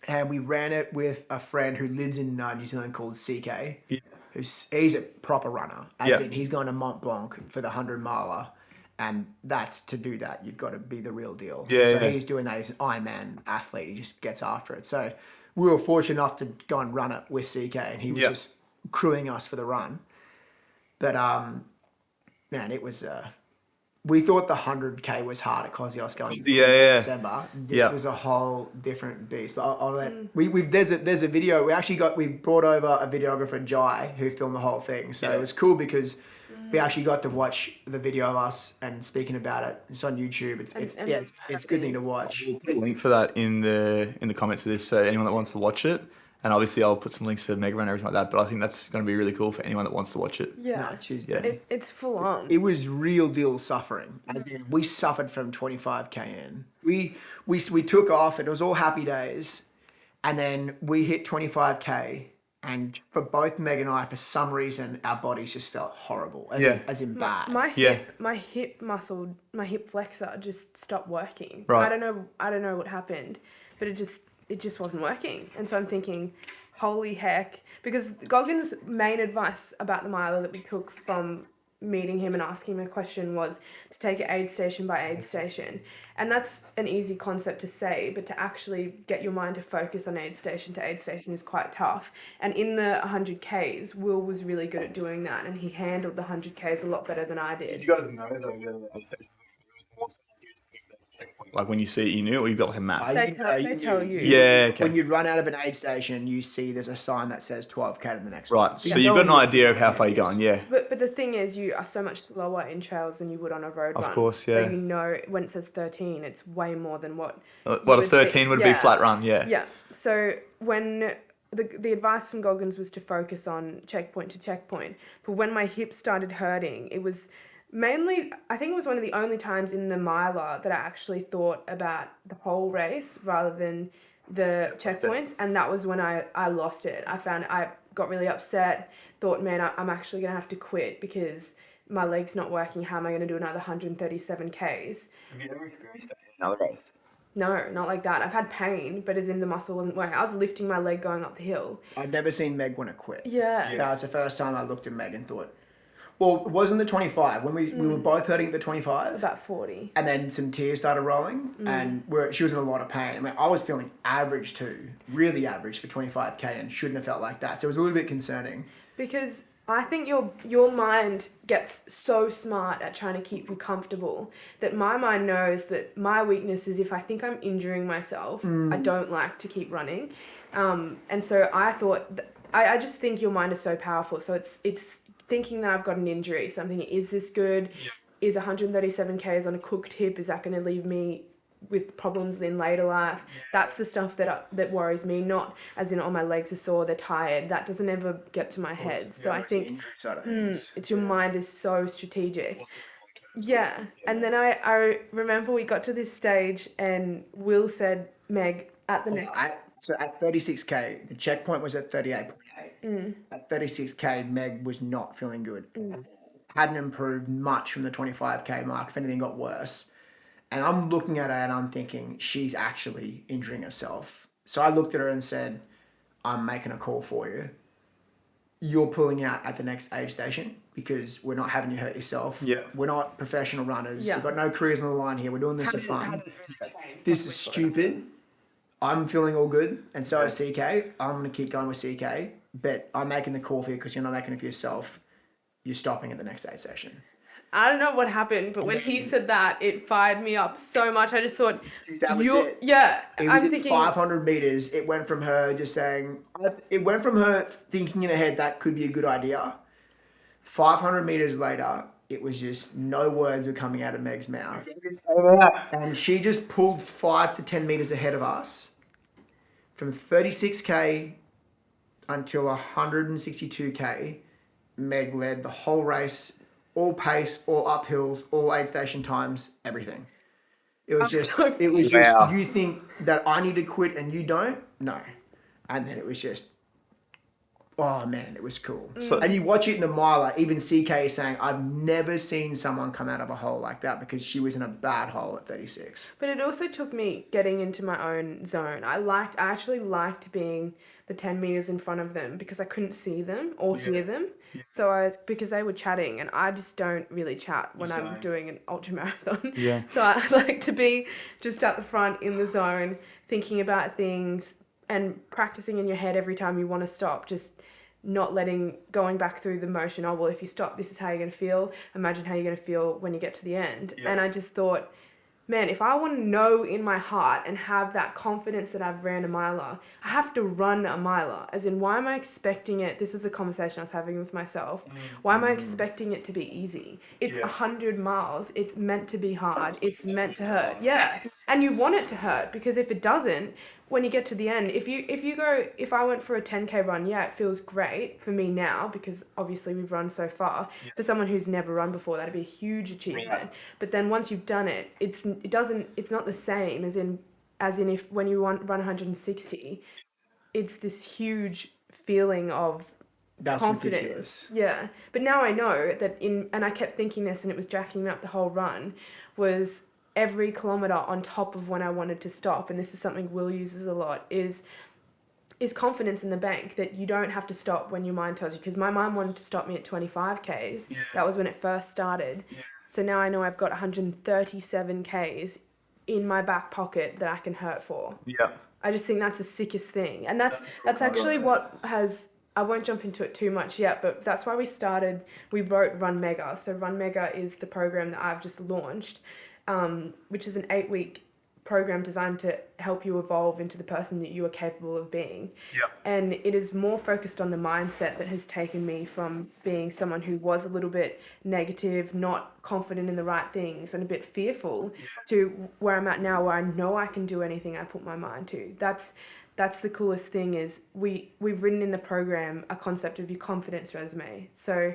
And we ran it with a friend who lives in New Zealand called CK. Yeah. He's a proper runner. As Yeah. in, he's going to Mont Blanc for the 100 miler. And to do that, you've got to be the real deal. Yeah, so yeah. he's doing that. He's an Ironman athlete. He just gets after it. So we were fortunate enough to go and run it with CK. And he was Yeah. just crewing us for the run. But, man, it was... we thought the 100k was hard at Kosciuszko in December. This was a whole different beast. But I'll let there's a video. We brought over a videographer, Jai, who filmed the whole thing. So it was cool because we actually got to watch the video of us and speaking about it. It's on YouTube. It's a good thing to watch. We'll put a link for that in the comments for this, so anyone that wants to watch it. And obviously I'll put some links for MEGARUN and everything like that, but I think that's going to be really cool for anyone that wants to watch it. Yeah. Yeah. It's full on. It was real deal suffering. As in, we suffered from 25k in. We took off. It was all happy days, and then we hit 25k. And for both Meg and I, for some reason, our bodies just felt horrible, as in bad. My hip muscle, my hip flexor just stopped working. Right. I don't know what happened, but it just wasn't working. And so I'm thinking, holy heck, because Goggins' main advice about the miler that we took from meeting him and asking him a question was to take it aid station by aid station. And that's an easy concept to say, but to actually get your mind to focus on aid station to aid station is quite tough. And in the 100Ks, Will was really good at doing that, and he handled the 100Ks a lot better than I did. You got to know though, Like when you see it, you knew, or you've got like a map? They tell you. Yeah, okay. When you run out of an aid station, you see there's a sign that says 12K to the next Right, one. so you've got an idea of how far you're going, yeah. But the thing is, you are so much lower in trails than you would on a road run. Of course, So yeah. you know when it says 13, it's way more than what. What, a 13 would be flat run, yeah. Yeah. So when the advice from Goggins was to focus on checkpoint to checkpoint, but when my hips started hurting, it was mainly, I think it was one of the only times in the miler that I actually thought about the whole race rather than the checkpoints, and that was when I lost it. I got really upset, thought, man, I'm actually going to have to quit because my leg's not working. How am I going to do another 137 Ks? Have you ever experienced that in another race? No, not like that. I've had pain, but as in the muscle wasn't working. I was lifting my leg going up the hill. I've never seen Meg want to quit. Yeah. That was the first time I looked at Meg and thought, well, it wasn't the 25. When we were both hurting at the 25. About 40. And then some tears started rolling, and she was in a lot of pain. I mean, I was feeling average too, really average for 25K, and shouldn't have felt like that. So it was a little bit concerning. Because I think your mind gets so smart at trying to keep you comfortable that my mind knows that my weakness is if I think I'm injuring myself, I don't like to keep running. And so I thought, I just think your mind is so powerful. So it's thinking that I've got an injury. So I'm thinking, is this good? Yeah. Is 137 Ks on a cooked hip, is that going to leave me with problems in later life? Yeah. That's the stuff that worries me, not as in, oh, my legs are sore, they're tired. That doesn't ever get to my head. So I think it's your mind is so strategic. Yeah. And then I remember we got to this stage and Will said, Meg, at the next... So at 36K, the checkpoint was at 38.8. At 36K, Meg was not feeling good. Hadn't improved much from the 25K mark. If anything, got worse. And I'm looking at her and I'm thinking, she's actually injuring herself. So I looked at her and said, I'm making a call for you. You're pulling out at the next aid station because we're not having you hurt yourself. Yeah. We're not professional runners. Yeah. We've got no careers on the line here. We're doing this for fun. This is stupid. I'm feeling all good, and so is CK. I'm going to keep going with CK, but I'm making the call for you because you're not making it for yourself. You're stopping at the next aid session. I don't know what happened, but when he said that, it fired me up so much. I just thought, that was it. Yeah, it was thinking 500 meters. It went from her just saying, it went from her thinking in her head that could be a good idea. 500 meters later, it was just no words were coming out of Meg's mouth. And she just pulled 5 to 10 meters ahead of us from 36K until 162K. Meg led the whole race, all pace, all uphills, all aid station times, everything. It was just, you think that I need to quit and you don't? No. And then it was just, oh man, it was cool. So, and you watch it in the miler, even CK is saying, I've never seen someone come out of a hole like that because she was in a bad hole at 36. But it also took me getting into my own zone. I actually liked being the 10 meters in front of them because I couldn't see them or hear them. Yeah. So because they were chatting and I just don't really chat when I'm doing an ultramarathon. Yeah. So I like to be just at the front in the zone, thinking about things and practicing in your head every time you want to stop, just not going back through the motion. Oh, well, if you stop, this is how you're going to feel. Imagine how you're going to feel when you get to the end. Yeah. And I just thought, man, if I want to know in my heart and have that confidence that I've ran a miler, I have to run a miler. As in, why am I expecting it? This was a conversation I was having with myself. Why am I expecting it to be easy? It's 100 miles. It's meant to be hard. It's meant to hurt. Yeah. And you want it to hurt because if it doesn't, when you get to the end, if I went for a 10K run, yeah, it feels great for me now because obviously we've run so far. Yeah. For someone who's never run before, that'd be a huge achievement. Right. But then once you've done it, it's not the same as in if when you run 160, it's this huge feeling of confidence. Ridiculous. Yeah. But now I know that and I kept thinking this and it was jacking me up the whole run, was every kilometer on top of when I wanted to stop, and this is something Will uses a lot, is confidence in the bank that you don't have to stop when your mind tells you. Because my mind wanted to stop me at 25 Ks. Yeah. That was when it first started. Yeah. So now I know I've got 137 Ks in my back pocket that I can hurt for. Yeah. I just think that's the sickest thing. And that's actually what has... I won't jump into it too much yet, but that's why we wrote Run Mega. So Run Mega is the program that I've just launched, which is an 8-week program designed to help you evolve into the person that you are capable of being. And it is more focused on the mindset that has taken me from being someone who was a little bit negative, not confident in the right things, and a bit fearful, to where I'm at now, where I know I can do anything I put my mind to. That's the coolest thing. Is we've written in the program a concept of your confidence resume. So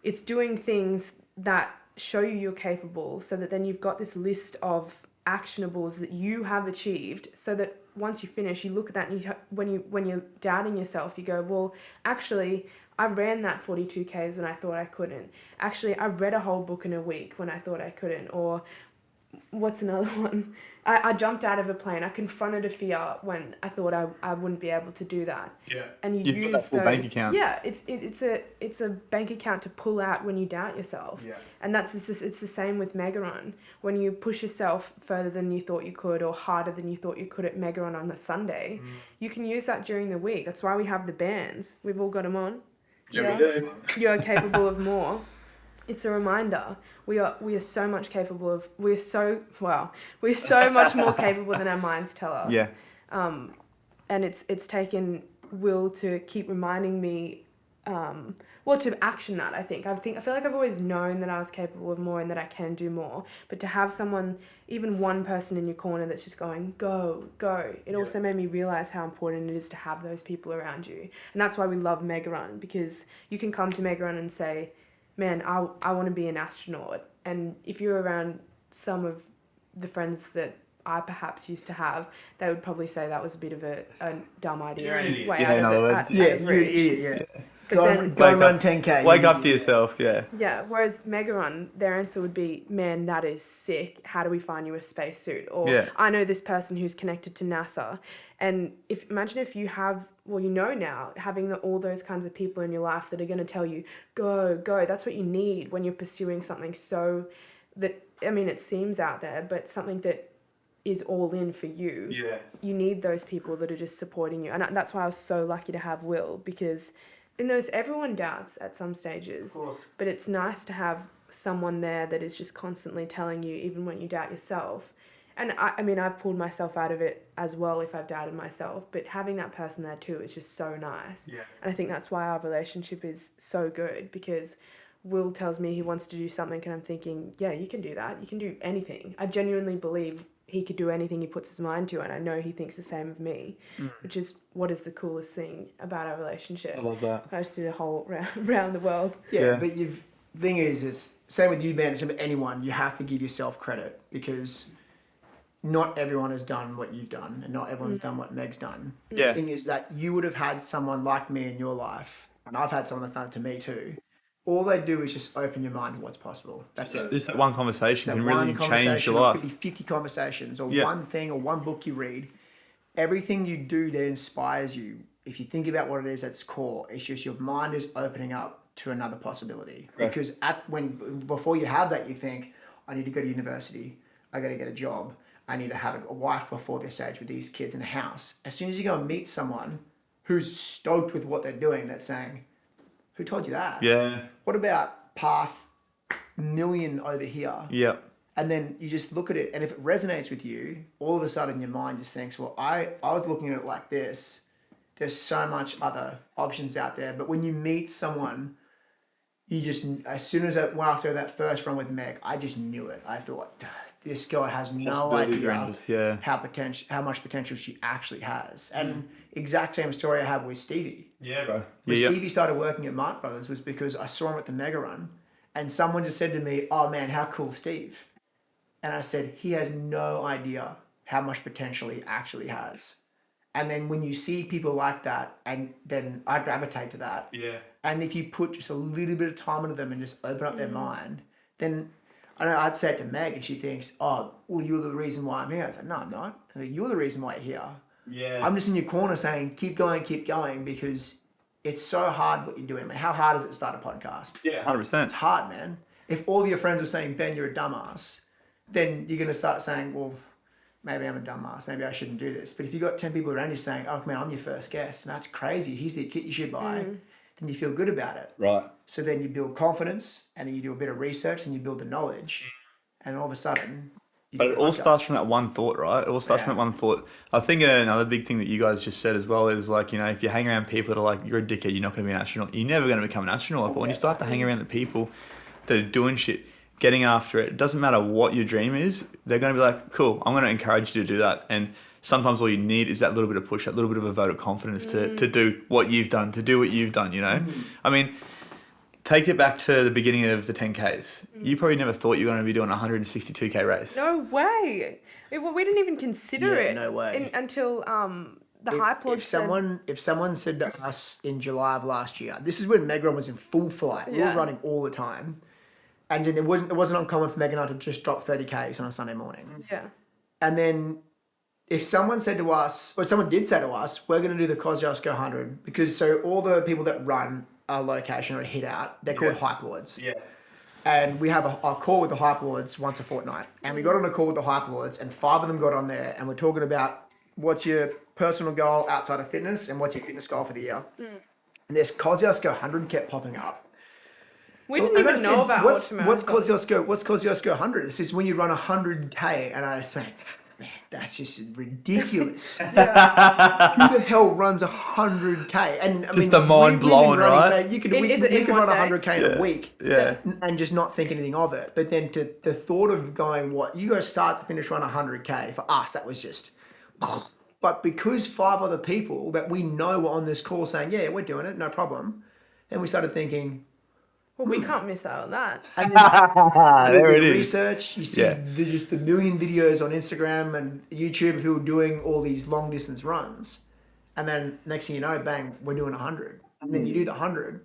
it's doing things that show you you're capable, so that then you've got this list of actionables that you have achieved, so that once you finish, you look at that and when you're doubting yourself, you go, well, actually, I ran that 42Ks when I thought I couldn't. Actually, I read a whole book in a week when I thought I couldn't. Or what's another one? I jumped out of a plane. I confronted a fear when I thought I wouldn't be able to do that. Yeah. And you You've got use that full those. bank account. Yeah, it's a bank account to pull out when you doubt yourself. Yeah. And it's the same with MEGARUN. When you push yourself further than you thought you could, or harder than you thought you could at MEGARUN on a Sunday, you can use that during the week. That's why we have the bands. We've all got them on. Yeah, we do. You're capable of more. It's a reminder. We are so much capable of. We're so much more capable than our minds tell us. Yeah. And it's taken Will to keep reminding me, to action that. I feel like I've always known that I was capable of more and that I can do more. But to have someone, even one person in your corner that's just going, go, go. It also made me realize how important it is to have those people around you. And that's why we love MEGARUN, because you can come to MEGARUN and say, man, I want to be an astronaut. And if you're around some of the friends that I perhaps used to have, they would probably say that was a bit of a dumb idea. You're an and idiot. way Yeah, out in of other the- words. out- out Yeah, of you're an reach. idiot, yeah. But Go then, and run 10K. Wake up to yourself, yeah. yeah, whereas MEGARUN, their answer would be, man, that is sick. How do we find you a spacesuit? Or Yeah. I know this person who's connected to NASA. And imagine if you have, now, having all those kinds of people in your life that are going to tell you, go, go. That's what you need when you're pursuing something it seems out there, but something that is all in for you. Yeah. You need those people that are just supporting you. And that's why I was so lucky to have Will, because everyone doubts at some stages, but it's nice to have someone there that is just constantly telling you, even when you doubt yourself. And I've pulled myself out of it as well if I've doubted myself, but having that person there too is just so nice. Yeah. And I think that's why our relationship is so good, because Will tells me he wants to do something and I'm thinking, yeah, you can do that. You can do anything. I genuinely believe he could do anything he puts his mind to, and I know he thinks the same of me, which is what is the coolest thing about our relationship. I love that. I just did a whole round the world. Yeah, but thing is, it's same with you, man. Same with anyone. You have to give yourself credit, because not everyone has done what you've done, and not everyone's done what Meg's done. Yeah. The thing is that you would have had someone like me in your life, and I've had someone that's done it to me too. All they do is just open your mind to what's possible. That's it. Just that one conversation That can one really change conversation, your or life. it could be 50 conversations, or Yeah. one thing, or one book you read. Everything you do that inspires you, if you think about what it is at its core, it's just your mind is opening up to another possibility. Correct. Because before you have that, you think, I need to go to university, I got to get a job, I need to have a wife before this age with these kids in a house. As soon as you go and meet someone who's stoked with what they're doing, that's saying, who told you that? Yeah. What about path million over here? Yeah. And then you just look at it, and if it resonates with you, all of a sudden your mind just thinks, well, I was looking at it like this. There's so much other options out there. But when you meet someone, you just, as soon as I went after that first run with Meg, I just knew it. I thought, this girl has no Possibilities are idea endless, yeah. how much potential she actually has. And exact same story I had with Stevie. Yeah, bro. When Yeah. Stevie started working at Martin Brothers was because I saw him at the MEGARUN, and someone just said to me, oh man, how cool Steve. And I said, he has no idea how much potential he actually has. And then when you see people like that, and then I gravitate to that. Yeah. And if you put just a little bit of time into them and just open up their mind, then I know I'd say it to Meg, and she thinks, oh, well, you're the reason why I'm here. I was like, no, I'm not. I think you're the reason why you're here. Yeah. I'm just in your corner saying, keep going, because it's so hard what you're doing. Man, how hard is it to start a podcast? Yeah, 100%. It's hard, man. If all of your friends are saying, Ben, you're a dumbass, then you're going to start saying, well, maybe I'm a dumbass. Maybe I shouldn't do this. But if you've got 10 people around you saying, oh, man, I'm your first guest, and that's crazy. Here's the kit you should buy. Then you feel good about it. Right. So then you build confidence, and then you do a bit of research, and you build the knowledge. And all of a sudden, But it all starts from that one thought, right? It all starts from that one thought. I think another big thing that you guys just said as well is like, if you hang around people that are like, you're a dickhead, you're not going to be an astronaut. You're never going to become an astronaut. But when you start to hang around the people that are doing shit, getting after it, it doesn't matter what your dream is, they're going to be like, cool, I'm going to encourage you to do that. And sometimes all you need is that little bit of push, that little bit of a vote of confidence to do what you've done, I mean, take it back to the beginning of the 10Ks. You probably never thought you were going to be doing a 162K race. No way. We didn't even consider it. No way. Until the hype launch. If someone said to us in July of last year, this is when MEGARUN was in full flight. We were running all the time. And then it wasn't uncommon for Meg and I to just drop 30Ks on a Sunday morning. Yeah. And then if someone said to us, or someone did say to us, we're going to do the Kosciuszko 100, because so all the people that run a location or a hit out, they're called hype lords. Yeah. And we have a call with the hype lords once a fortnight. And we got on a call with the hype lords, and 5 of them got on there, and we're talking about what's your personal goal outside of fitness and what's your fitness goal for the year. And this Kosciuszko 100 kept popping up. We didn't even know about what's Kosciuszko 100? This is when you run 100K, and I just went, man, that's just ridiculous. Who the hell runs 100K? And I mean, the mind blowing, right? We could run 100K in a week, and just not think anything of it. But then the thought of going, you go start to finish run 100K, for us that was just. But because 5 other people that we know were on this call saying, yeah, we're doing it, no problem, then we started thinking, well, we can't miss out on that. And then there it is. Research, you see just the million videos on Instagram and YouTube of people doing all these long distance runs. And then next thing you know, bang, we're doing 100. And then you do the 100.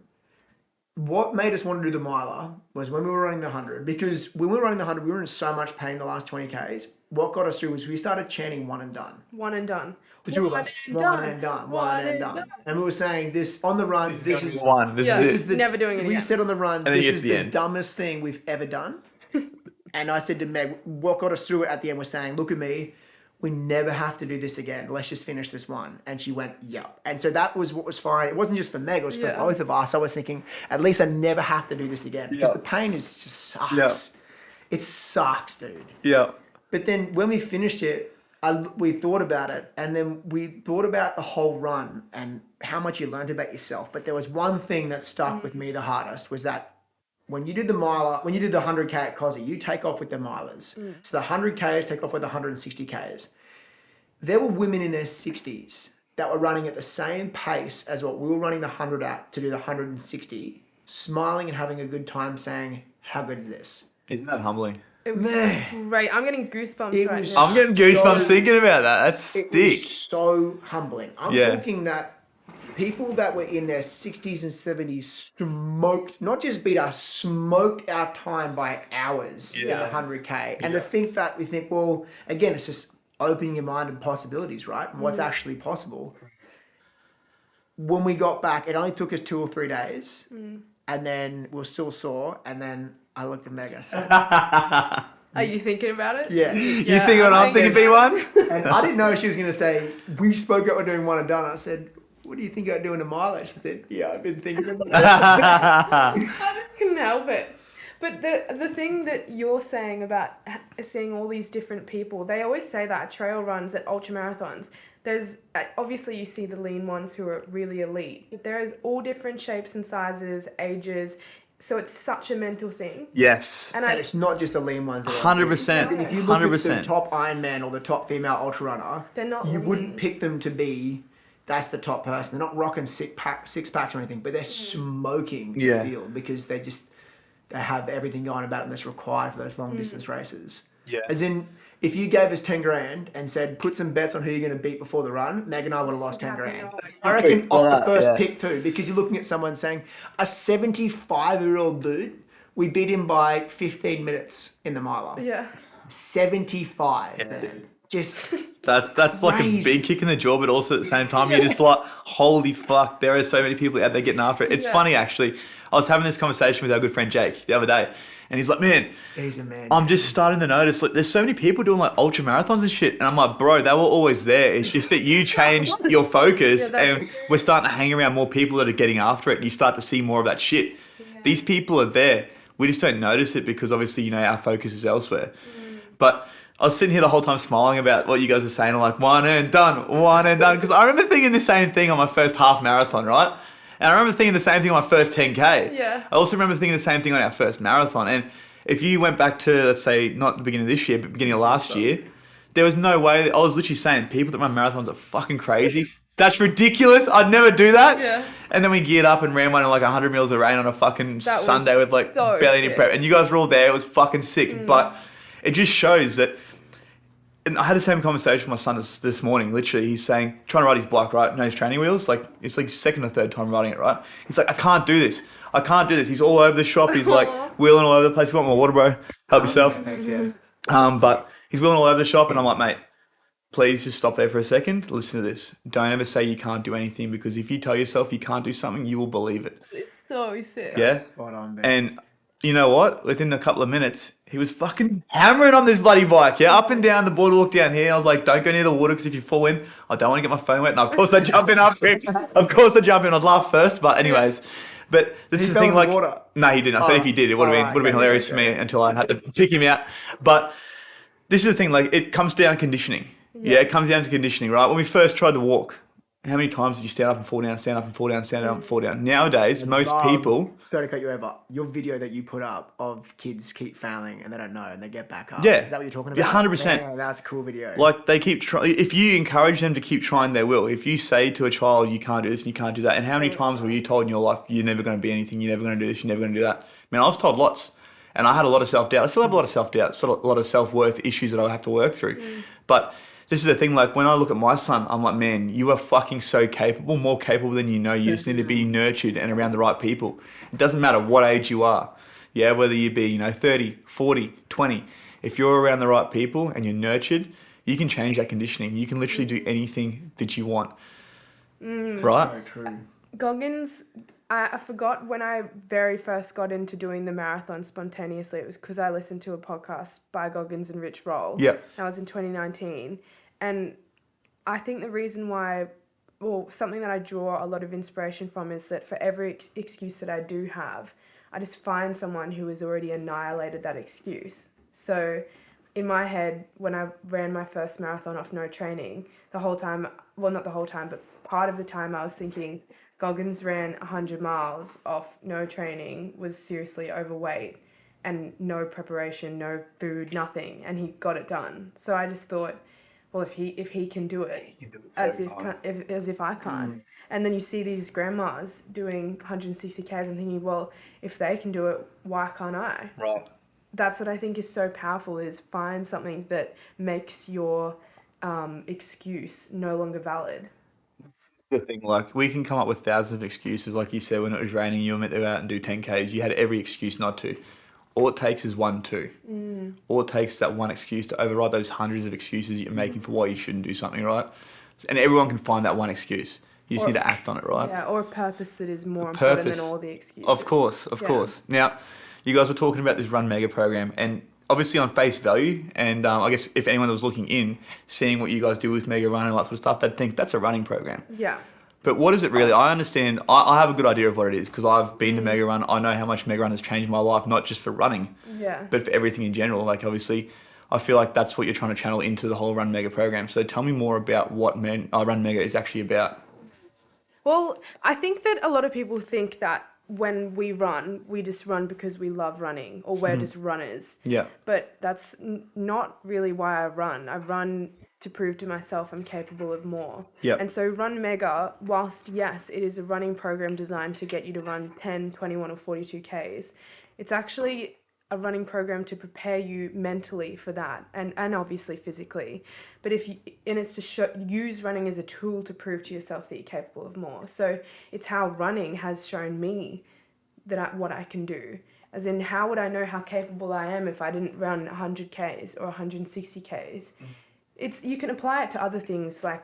What made us want to do the miler was when we were running the 100. Because when we were running the 100, we were in so much pain the last 20Ks. What got us through was we started chanting one and done. One and done. The two of us, one and done. And we were saying this on the run, this is one. This is the, never doing it again. We said on the run, and this is the dumbest thing we've ever done. And I said to Meg, what got us through it at the end was saying, look at me, we never have to do this again. Let's just finish this one. And she went, yep. And so that was what was fine. It wasn't just for Meg, it was for both of us. I was thinking, at least I never have to do this again. Because the pain just sucks. Yeah. It sucks, dude. Yeah. But then when we finished it, we thought about it, and then we thought about the whole run and how much you learned about yourself. But there was one thing that stuck with me the hardest, was that when you did the miler, when you did the 100K at Cosy, you take off with the milers. So the 100Ks take off with the 160Ks. There were women in their 60s that were running at the same pace as what we were running the 100 at to do the 160, smiling and having a good time saying, how good is this? Isn't that humbling? It was great. I'm getting goosebumps right now. I'm getting goosebumps thinking about that. That's sick. It was so humbling. I'm talking that people that were in their 60s and 70s smoked, not just beat us, smoked our time by hours in the 100K. And to think that, we think, well, again, it's just opening your mind to possibilities, right? And what's actually possible. When we got back, it only took us 2 or 3 days. And then we were still sore. And then I looked at Meg, I said, are you thinking about it? Yeah. You think when I was thinking B1? And I didn't know she was going to say, we spoke about doing one and done. I said, what do you think about doing a mileage? She said, yeah, I've been thinking about that. I just couldn't help it. But the thing that you're saying about seeing all these different people, they always say that at trail runs, at ultra marathons, there's obviously you see the lean ones who are really elite, but there is all different shapes and sizes, ages. So it's such a mental thing. Yes. And it's not just the lean ones. 100%. If you look at the top Ironman or the top female ultra runner, they're not you lean. wouldn't pick them to be, that's the top person. They're not rocking six packs or anything, but they're smoking the field because they have everything going about them that's required for those long distance races. Yeah. As in, if you gave us 10 grand and said, put some bets on who you're going to beat before the run, Meg and I would have lost 10 grand. I reckon off the first pick too, because you're looking at someone saying, a 75-year-old dude, we beat him by 15 minutes in the miler. Yeah. 75, man. Just that's like a big kick in the jaw, but also at the same time, you're just like, holy fuck, there are so many people out there getting after it. It's funny, actually. I was having this conversation with our good friend Jake the other day, and he's like, man, he's a man. I'm just starting to notice, like, there's so many people doing like ultra marathons and shit. And I'm like, bro, they were always there. It's just that you changed your focus and we're starting to hang around more people that are getting after it. And you start to see more of that shit. Yeah. These people are there. We just don't notice it because obviously, our focus is elsewhere. But I was sitting here the whole time smiling about what you guys are saying. I'm like, one and done. Because I remember thinking the same thing on my first half marathon, right? And I remember thinking the same thing on my first 10K. Yeah. I also remember thinking the same thing on our first marathon. And if you went back to, let's say, not the beginning of this year, but beginning of last year, there was no way. I was literally saying people that run marathons are fucking crazy. That's ridiculous. I'd never do that. Yeah. And then we geared up and ran one in like 100 mils of rain on a fucking That was Sunday with like so barely any sick. prep. And you guys were all there. It was fucking sick. But it just shows that. And I had the same conversation with my son this morning. Literally, he's saying, trying to ride his bike, right? No, his training wheels. Like, it's like second or third time riding it, right? He's like, I can't do this. He's all over the shop. He's like wheeling all over the place. You want more water, bro? Help yourself. Thanks, yeah. But he's wheeling all over the shop, and I'm like, mate, please just stop there for a second. Listen to this. Don't ever say you can't do anything, because if you tell yourself you can't do something, you will believe it. It's so sick. Yeah? Spot on, man. And you know what? Within a couple of minutes, he was fucking hammering on this bloody bike. Yeah, up and down the boardwalk down here. I was like, don't go near the water, because if you fall in, I don't want to get my phone wet. And of course I jump in after him. Of course I jump in. I'd laugh first, but anyways. But this is the fell thing, in the like, water? no, he didn't. I said if he did, it would have been okay, hilarious for me until I had to pick him out. But this is the thing, like, it comes down to conditioning. Yeah, it comes down to conditioning, right? When we first tried to walk, how many times did you stand up and fall down, stand up and fall down, stand up and fall down? Nowadays, most people... Sorry to cut you over. Your video that you put up of kids keep failing and they don't know and they get back up. Yeah. Is that what you're talking Yeah, about? 100%. Yeah, that's a cool video. Like, they keep trying. If you encourage them to keep trying, they will. If you say to a child, you can't do this and you can't do that, and how many times were you told in your life, you're never going to be anything, you're never going to do this, you're never going to do that? I mean, I was told lots, and I had a lot of self-doubt. I still have a lot of self-doubt, still a lot of self-worth issues that I have to work through. But this is the thing, like, when I look at my son, I'm like, man, you are fucking so capable, more capable than you know. You just need to be nurtured and around the right people. It doesn't matter what age you are. Yeah, whether you be, 30, 40, 20. If you're around the right people and you're nurtured, you can change that conditioning. You can literally do anything that you want. Right? So true. Goggins, I forgot when I very first got into doing the marathon spontaneously. It was because I listened to a podcast by Goggins and Rich Roll. Yeah. That was in 2019. And I think the reason why, well, something that I draw a lot of inspiration from is that for every excuse that I do have, I just find someone who has already annihilated that excuse. So in my head, when I ran my first marathon off no training, the whole time, well, not the whole time, but part of the time I was thinking Goggins ran 100 miles off no training, was seriously overweight and no preparation, no food, nothing, and he got it done. So I just thought, well, if he can do it, as if I can't. And then you see these grandmas doing 160 Ks and thinking, well, if they can do it, why can't I? Right. That's what I think is so powerful, is find something that makes your excuse no longer valid. The thing, like, we can come up with thousands of excuses. Like you said, when it was raining, you were meant to go out and do 10Ks. You had every excuse not to. All it takes is 1, 2. All it takes is that one excuse to override those hundreds of excuses you're making for why you shouldn't do something, right? And everyone can find that one excuse. You just need to act on it, right? Yeah, or a purpose that is more important than all the excuses. Of course. Now, you guys were talking about this Run Mega program, and obviously on face value, and I guess if anyone that was looking in, seeing what you guys do with Mega Run and all that sort of stuff, they'd think that's a running program. Yeah. But what is it really? I understand, I have a good idea of what it is, because I've been to Mega Run. I know how much Mega Run has changed my life, not just for running, but for everything in general. Like, obviously, I feel like that's what you're trying to channel into the whole Run Mega program. So tell me more about what Run Mega is actually about. Well, I think that a lot of people think that when we run, we just run because we love running, or we're just runners. Yeah. But that's not really why I run. I run to prove to myself I'm capable of more. Yeah. And so Run Mega, whilst yes, it is a running program designed to get you to run 10, 21 or 42 Ks, it's actually a running program to prepare you mentally for that, and obviously physically. But it's to use running as a tool to prove to yourself that you're capable of more. So it's how running has shown me what I can do. As in, how would I know how capable I am if I didn't run 100 Ks or 160 Ks? You can apply it to other things like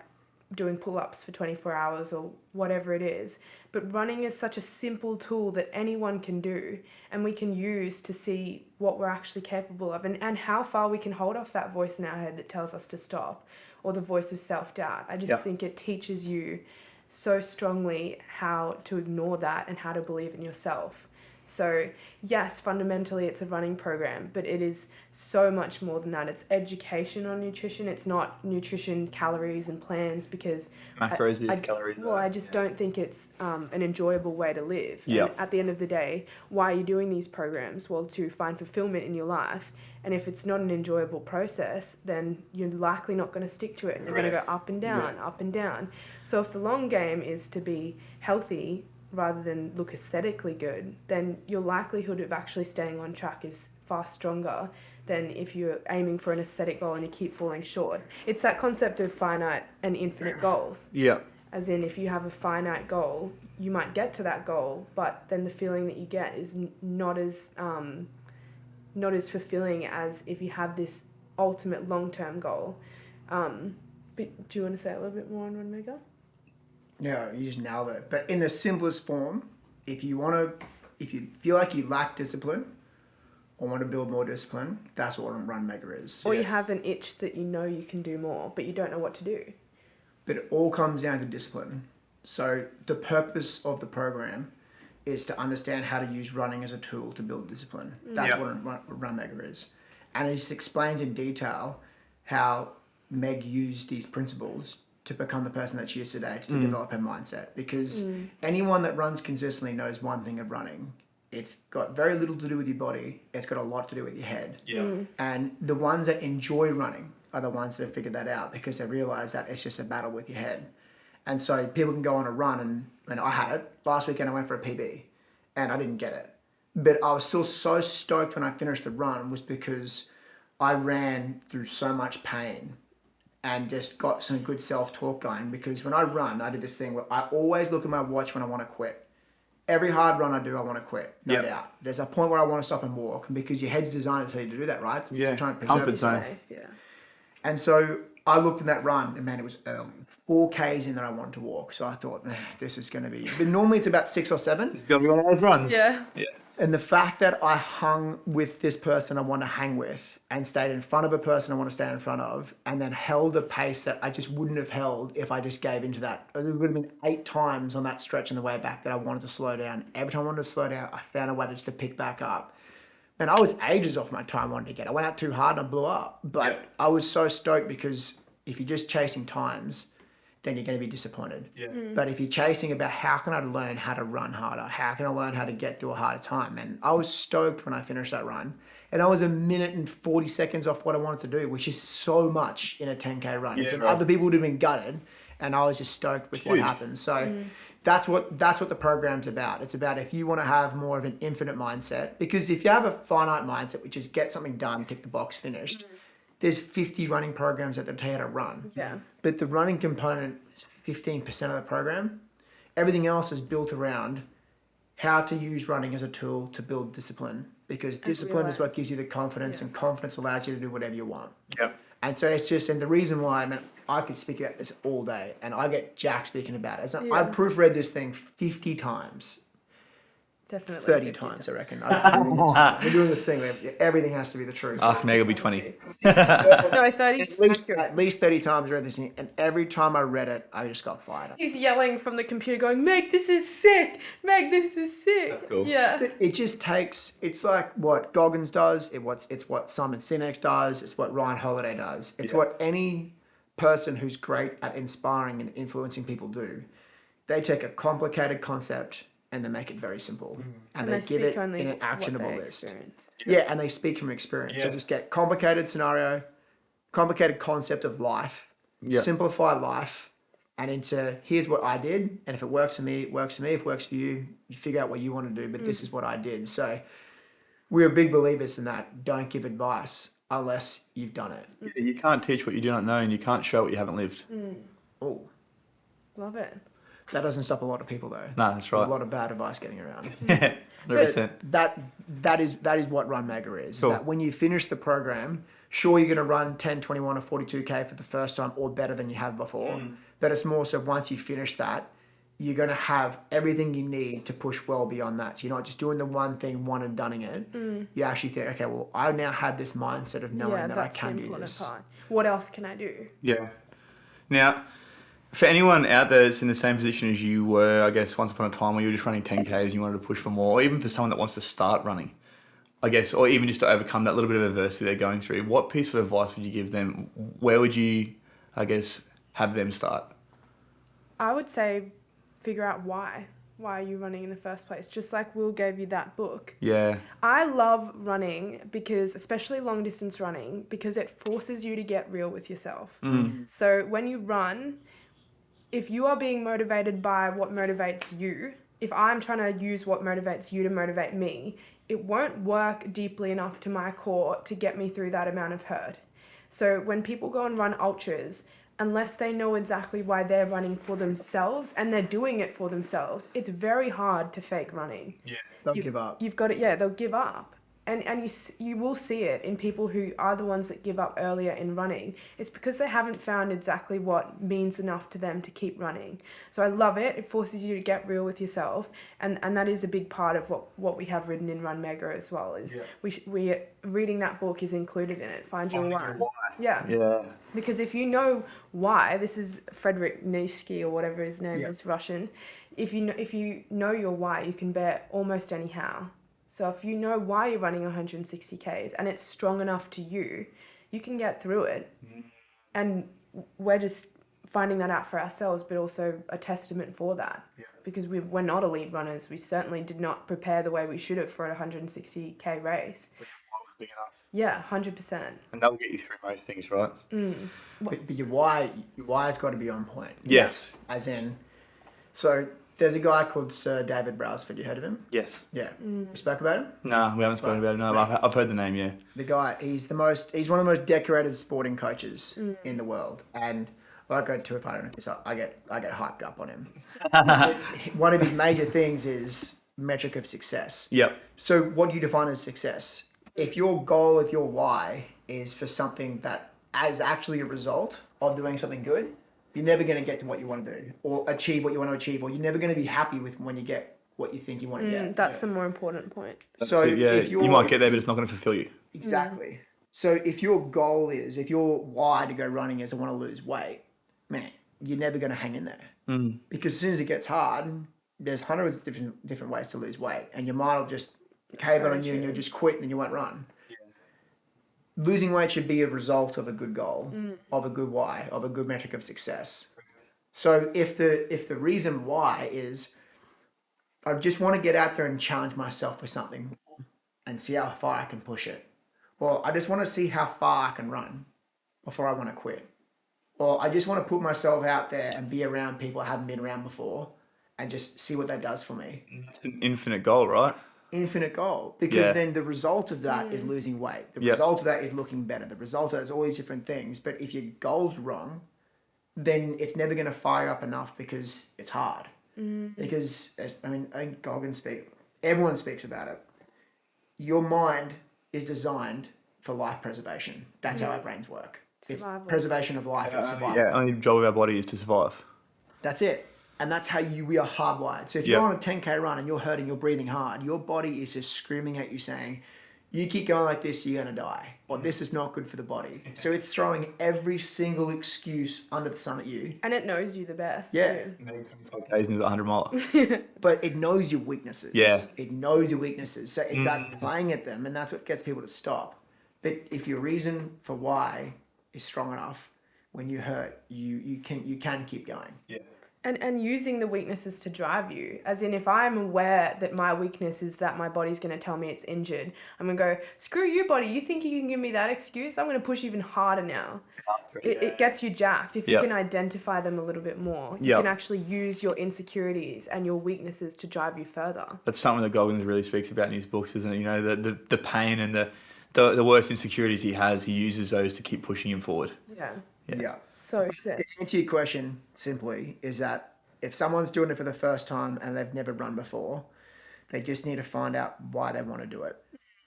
doing pull-ups for 24 hours or whatever it is. But running is such a simple tool that anyone can do, and we can use to see what we're actually capable of, and how far we can hold off that voice in our head that tells us to stop, or the voice of self-doubt. I just think it teaches you so strongly how to ignore that and how to believe in yourself. So yes, fundamentally it's a running program, but it is so much more than that. It's education on nutrition. It's not nutrition, calories and plans, because Macros is calories. well, I just don't think it's an enjoyable way to live. Yeah. And at the end of the day, why are you doing these programs? Well, to find fulfillment in your life. And if it's not an enjoyable process, then you're likely not going to stick to it. You're going to go up and down, up and down. So if the long game is to be healthy rather than look aesthetically good, then your likelihood of actually staying on track is far stronger than if you're aiming for an aesthetic goal and you keep falling short. It's that concept of finite and infinite goals. Yeah. As in, if you have a finite goal, you might get to that goal, but then the feeling that you get is not as fulfilling as if you have this ultimate long-term goal. But do you want to say a little bit more on Mega? Yeah, you just nailed it. But in the simplest form, if you feel like you lack discipline or want to build more discipline, that's what Run Mega is. Or you have an itch that you know you can do more, but you don't know what to do. But it all comes down to discipline. So the purpose of the program is to understand how to use running as a tool to build discipline. That's what Run Mega is. And it just explains in detail how Meg used these principles to become the person that she is today, to develop her mindset. Because anyone that runs consistently knows one thing of running. It's got very little to do with your body. It's got a lot to do with your head. Yeah. And the ones that enjoy running are the ones that have figured that out, because they realize that it's just a battle with your head. And so people can go on a run, and I had it. Last weekend I went for a PB, and I didn't get it. But I was still so stoked when I finished the run, was because I ran through so much pain and just got some good self-talk going. Because when I run, I did this thing where I always look at my watch when I want to quit. Every hard run I do, I want to quit, no doubt. There's a point where I want to stop and walk, because your head's designed to tell you to do that, right? So you're trying to preserve yourself. Yeah. And so I looked in that run, and man, it was early. 4 Ks in that I wanted to walk. So I thought, this is going to be... But normally it's about 6 or 7. It's got to be one of those runs. Yeah. Yeah. And the fact that I hung with this person I want to hang with, and stayed in front of a person I want to stay in front of, and then held a pace that I just wouldn't have held if I just gave into that. There would have been 8 times on that stretch on the way back that I wanted to slow down. Every time I wanted to slow down, I found a way just to pick back up. And I was ages off my time I wanted to get. I went out too hard and I blew up. But I was so stoked, because if you're just chasing times, then you're going to be disappointed. Yeah. But if you're chasing about how can I learn how to run harder? How can I learn how to get through a harder time? And I was stoked when I finished that run. And I was 1 minute and 40 seconds off what I wanted to do, which is so much in a 10K run. Yeah, So right. other people would have been gutted, and I was just stoked with what happened. So that's what the program's about. It's about, if you want to have more of an infinite mindset, because if you have a finite mindset, which is get something done, tick the box, finished, there's 50 running programs that tell you how to run. Yeah. But the running component is 15% of the program. Everything else is built around how to use running as a tool to build discipline, because discipline is what gives you the confidence, and confidence allows you to do whatever you want. Yep. And so it's just, and the reason why, I could speak about this all day, and I get Jack speaking about it. I've proofread this thing 50 times. Definitely. 30 times, I reckon. We're doing this thing where everything has to be the truth. Ask Meg, it'll be 20. No, 30 At least 30 times I read this thing, and every time I read it, I just got fired up. He's yelling from the computer going, Meg, this is sick. Meg, this is sick. That's cool. Yeah. It just takes, it's like what Goggins does, it's what Simon Sinek does, it's what Ryan Holiday does. It's what any person who's great at inspiring and influencing people do. They take a complicated concept and they make it very simple. And they give it in an actionable list. Yeah, and they speak from experience. So just get complicated scenario, complicated concept of life, simplify life, and into here's what I did, and if it works for me, it works for me. If it works for you, you figure out what you want to do, but this is what I did. So we're big believers in that. Don't give advice unless you've done it. You can't teach what you do not know, and you can't show what you haven't lived. Oh, Love it. that doesn't stop a lot of people though. No, that's right. A lot of bad advice getting around. Yeah, 100%. That is what Run Mega is. Cool. That when you finish the program, sure, you're going to run 10, 21 or 42K for the first time, or better than you have before. But it's more so once you finish that, you're going to have everything you need to push well beyond that. So you're not just doing the one thing, one and doneing it. You actually think, okay, well, I now have this mindset of knowing that I can do this. Part. What else can I do? Yeah. Now, For anyone out there that's in the same position as you were, I guess, once upon a time where you were just running 10Ks and you wanted to push for more, or even for someone that wants to start running, I guess, or even just to overcome that little bit of adversity they're going through, what piece of advice would you give them? Where would you, I guess, have them start? I would say figure out why. Why are you running in the first place? Just like Will gave you that book. Yeah. I love running because, especially long distance running, because it forces you to get real with yourself. So when you run, if you are being motivated by what motivates you, if I'm trying to use what motivates you to motivate me, it won't work deeply enough to my core to get me through that amount of hurt. So when people go and run ultras, unless they know exactly why they're running for themselves and they're doing it for themselves, it's very hard to fake running. Yeah. They'll give up. You've got it, yeah, they'll give up. And you will see it in people who are the ones that give up earlier in running. It's because they haven't found exactly what means enough to them to keep running. So I love it. It forces you to get real with yourself. And that is a big part of what we have written in Run Mega as well. Is we reading that book is included in it. Find your why. Yeah. Yeah. Because if you know why, this is Frederick Nietzsche or whatever his name is, Russian. If you know your why, you can bear almost any how. So if you know why you're running 160 Ks and it's strong enough to you, you can get through it. And we're just finding that out for ourselves, but also a testament for that. Yeah. Because we're not elite runners. We certainly did not prepare the way we should have for a 160K race. Big enough. Yeah, 100%. And that'll get you through most things, right? But your why's got to be on point. Yes. As in, so there's a guy called Sir David Brailsford. You heard of him? Yes. Yeah. You spoke about him? No, we haven't spoken about it. No, I've heard the name, yeah. The guy, he's one of the most decorated sporting coaches in the world. And I won't go too far into this. I get hyped up on him. One of his major things is metric of success. Yep. So what do you define as success? If your goal, if your why is for something that is actually a result of doing something good, you're never going to get to what you want to do or achieve what you want to achieve, or you're never going to be happy with when you get what you think you want to get. That's the more important point. So if you might get there, but it's not going to fulfill you. Exactly. So if your goal is, if your why to go running is I want to lose weight, man, you're never going to hang in there. Because as soon as it gets hard, there's hundreds of different ways to lose weight, and your mind will just cave on you and you'll just quit and you won't run. Losing weight should be a result of a good goal, of a good why, of a good metric of success. So if the reason why is I just want to get out there and challenge myself for something and see how far I can push it. Well, I just want to see how far I can run before I want to quit. Or I just want to put myself out there and be around people I haven't been around before and just see what that does for me. It's an infinite goal, right? Infinite goal, because then the result of that is losing weight. The result of that is looking better. The result of that is all these different things. But if your goal's wrong, then it's never going to fire up enough because it's hard. Because, I think Goggins everyone speaks about it. Your mind is designed for life preservation. That's how our brains work. Survival. It's preservation of life. It's survival. Yeah, only job of our body is to survive. That's it. And that's how we are hardwired. So if you're on a 10K run and you're hurting, you're breathing hard, your body is just screaming at you saying, you keep going like this, you're going to die. Or this is not good for the body. So it's throwing every single excuse under the sun at you. And it knows you the best. Yeah. Too. 5 days into 100 miles. But it knows your weaknesses. Yeah. It knows your weaknesses. So it's like playing at them, and that's what gets people to stop. But if your reason for why is strong enough, when you hurt, you can keep going. Yeah. And using the weaknesses to drive you. As in, if I'm aware that my weakness is that my body's going to tell me it's injured, I'm going to go, screw you, body. You think you can give me that excuse? I'm going to push even harder now. It gets you jacked. If you can identify them a little bit more, you can actually use your insecurities and your weaknesses to drive you further. That's something that Goggins really speaks about in his books, isn't it? You know, the pain and the worst insecurities he has, he uses those to keep pushing him forward. Yeah. So sick. To answer your question simply is that if someone's doing it for the first time and they've never run before, they just need to find out why they want to do it.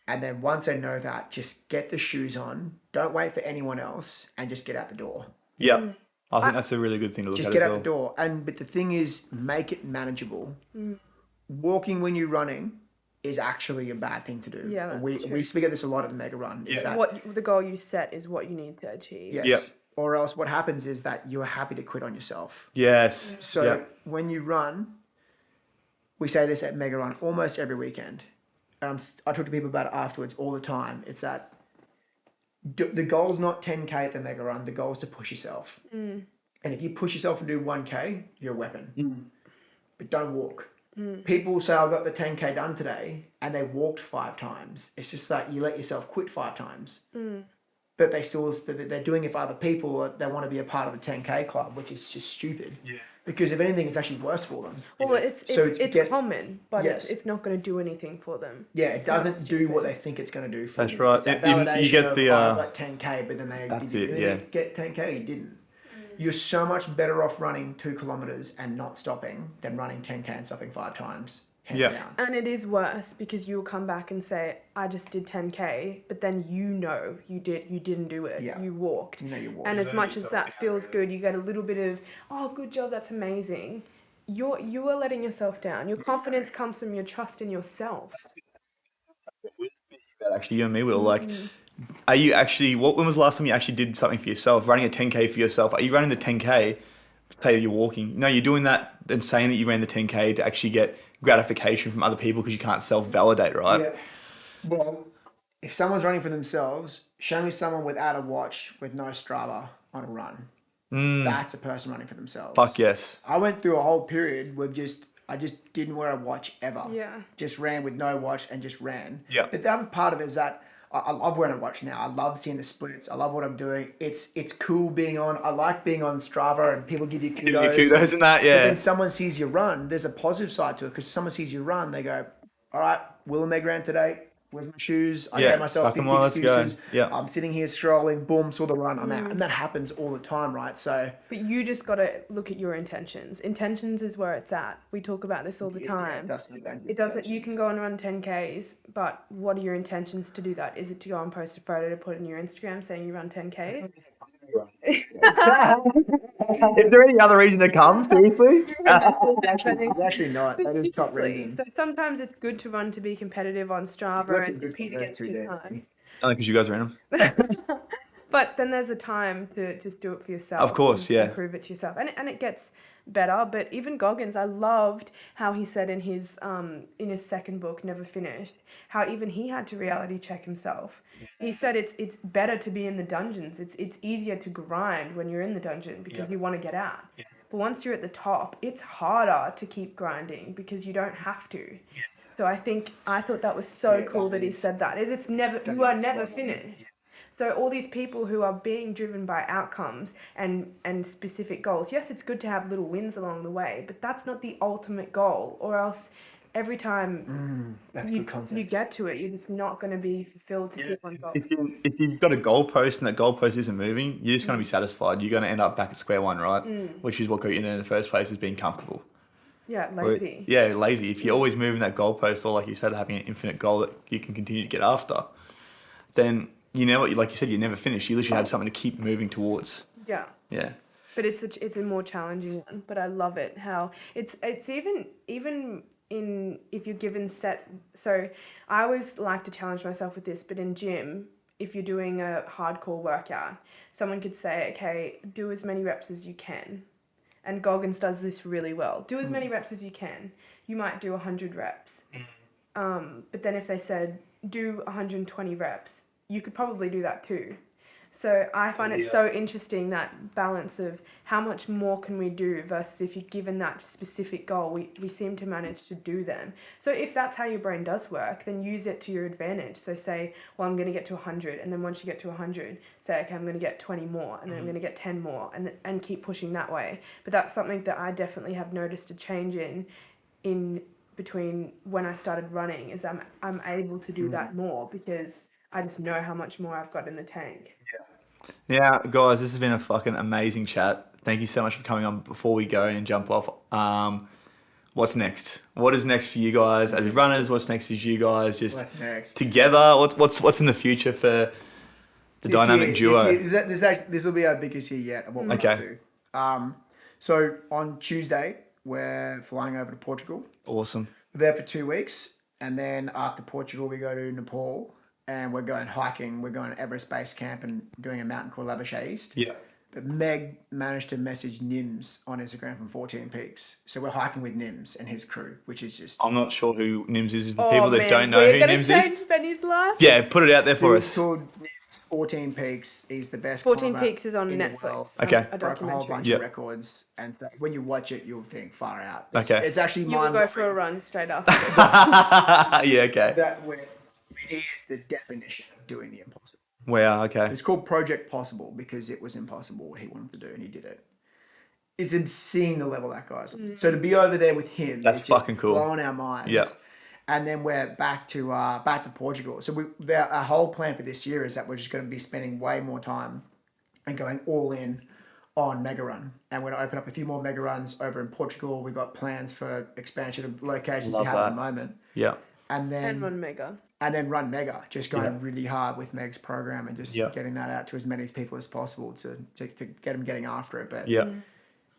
And then once they know that, just get the shoes on. Don't wait for anyone else and just get out the door. Yeah. I think that's a really good thing to look Just at. get as out well. the door. But the thing is, make it manageable. Walking when you're running is actually a bad thing to do. Yeah, that's we true. we speak of this a lot at the Mega Run. Is that What the goal you set is what you need to achieve. yes, Yep. or else what happens is that you're happy to quit on yourself. Yes. So Yep. when you run, we say this at Mega Run almost every weekend, and I talk to people about it afterwards all the time. It's that the goal is not 10K at the Mega Run. The goal is to push yourself. And if you push yourself and do 1K, you're a weapon. But don't walk. People say, I got the 10K done today, and they walked 5 times. It's just like you let yourself quit 5 times. But they're doing it for other people. They want to be a part of the 10K club, which is just stupid. Yeah. Because if anything, it's actually worse for them. Well, it's common, but Yes. it's not going to do anything for them. Yeah, it doesn't do what they think it's going to do for That's you. right. It's that You validation get of, the, I got 10K, but then that's did it, you yeah. get 10K? You didn't. You're so much better off running 2 kilometers and not stopping than running 10K and stopping 5 times. Hands down. And it is worse because you'll come back and say, I just did 10K, but then you didn't do it. Yeah. You walked. You walked. And as much as that feels good, you get a little bit of, oh, good job, that's amazing. You are letting yourself down. Your confidence comes from your trust in yourself. Actually, you and me, Will, like, are you actually, when was the last time you actually did something for yourself, running a 10K for yourself? Are you running the 10K, say you're walking? No, you're doing that and saying that you ran the 10K to actually get gratification from other people because you can't self-validate, right? Yeah. Well, if someone's running for themselves, show me someone without a watch with no Strava on a run. That's a person running for themselves. Fuck yes. I went through a whole period where I just didn't wear a watch ever. Yeah. Just ran with no watch and just ran. Yeah. But the other part of it is that I love wearing a watch now. I love seeing the splits. I love what I'm doing. It's cool being on. I like being on Strava and people give you kudos. Kudos and that, But yeah. when someone sees you run, there's a positive side to it because someone sees you run, they go, all right, Will and Meg ran today. Where's my shoes? I gave myself 50 excuses. Yeah. I'm sitting here scrolling, boom, saw the run, I'm out. And that happens all the time, right? So But you just got to look at your intentions. Intentions is where it's at. We talk about this all the time. It doesn't. You can go and run 10Ks, but what are your intentions to do that? Is it to go and post a photo to put on your Instagram saying you run 10Ks? Is there any other reason to come, seriously? actually not. That is top reason. So sometimes it's good to run to be competitive on Strava and compete against good times. Only because you guys ran them. But then there's a time to just do it for yourself. Of course, and yeah. prove it to yourself. And it gets better. But even Goggins, I loved how he said in his second book, Never Finished, how even he had to reality check himself. He said it's better to be in the dungeons. It's easier to grind when you're in the dungeon because you want to get out. Yeah. But once you're at the top, it's harder to keep grinding because you don't have to. Yeah. So I thought that was so cool that he said that. You are never finished. So all these people who are being driven by outcomes and specific goals, yes, it's good to have little wins along the way, but that's not the ultimate goal, or else every time you get to it, you're just not going to be fulfilled to keep on going. If you've got a goalpost and that goalpost isn't moving, you're just going to be satisfied. You're going to end up back at square one, right? Which is what got you there in the first place, is being comfortable. Yeah, lazy. Lazy. If you're always moving that goalpost, or like you said, having an infinite goal that you can continue to get after, then like you said, you never finish. You literally have something to keep moving towards. Yeah. Yeah. But it's a more challenging one. But I love it how it's even in if you're given set. So I always like to challenge myself with this. But in gym, if you're doing a hardcore workout, someone could say, okay, do as many reps as you can. And Goggins does this really well. Do as many reps as you can. You might do 100 reps. But then if they said, do 120 reps, you could probably do that too. So I find it so interesting, that balance of how much more can we do versus if you're given that specific goal, we seem to manage to do them. So if that's how your brain does work, then use it to your advantage. So say, well, I'm going to get to 100. And then once you get to 100, say, okay, I'm going to get 20 more. And then I'm going to get 10 more and keep pushing that way. But that's something that I definitely have noticed a change in between when I started running, is I'm able to do that more because I just know how much more I've got in the tank. Yeah, guys, this has been a fucking amazing chat. Thank you so much for coming on. Before we go and jump off, what's next? What is next for you guys as runners? What's next is you guys just together? What's in the future for the dynamic duo? This will be our biggest year yet of what we're up to. So on Tuesday, we're flying over to Portugal. Awesome. We're there for 2 weeks. And then after Portugal, we go to Nepal and we're going hiking. We're going to Everest Base Camp and doing a mountain called Labuschagne East. Yeah. But Meg managed to message Nims on Instagram from 14 Peaks. So we're hiking with Nims and his crew, which is just... I'm not sure who Nims is. For Oh, people that man, don't know we're who gonna Nims change is. Benny's last. Yeah, put it out there for He's us. called Nims 14 Peaks. He's the best 14 climber Peaks is on in the world. Netflix. Okay. A Broke a whole documentary. bunch Yep. of records. And so when you watch it, you'll think far out. Okay. It's actually You will mind-blowing. go for a run straight after this. Yeah, okay. He is the definition of doing the impossible. Wow, okay. It's called Project Possible because it was impossible what he wanted to do and he did it. It's obscene the level that guy's on. So to be over there with him, That's it's just fucking cool. blowing our minds. Yeah. And then we're back to Portugal. So our whole plan for this year is that we're just going to be spending way more time and going all in on MEGARUN. And we're going to open up a few more MEGARUNs over in Portugal. We've got plans for expansion of locations Love we have that. at the moment. Yeah. And then And run Mega. and then run Mega, just going really hard with Meg's program and just Yeah. getting that out to as many people as possible to get them getting after it. But Yeah.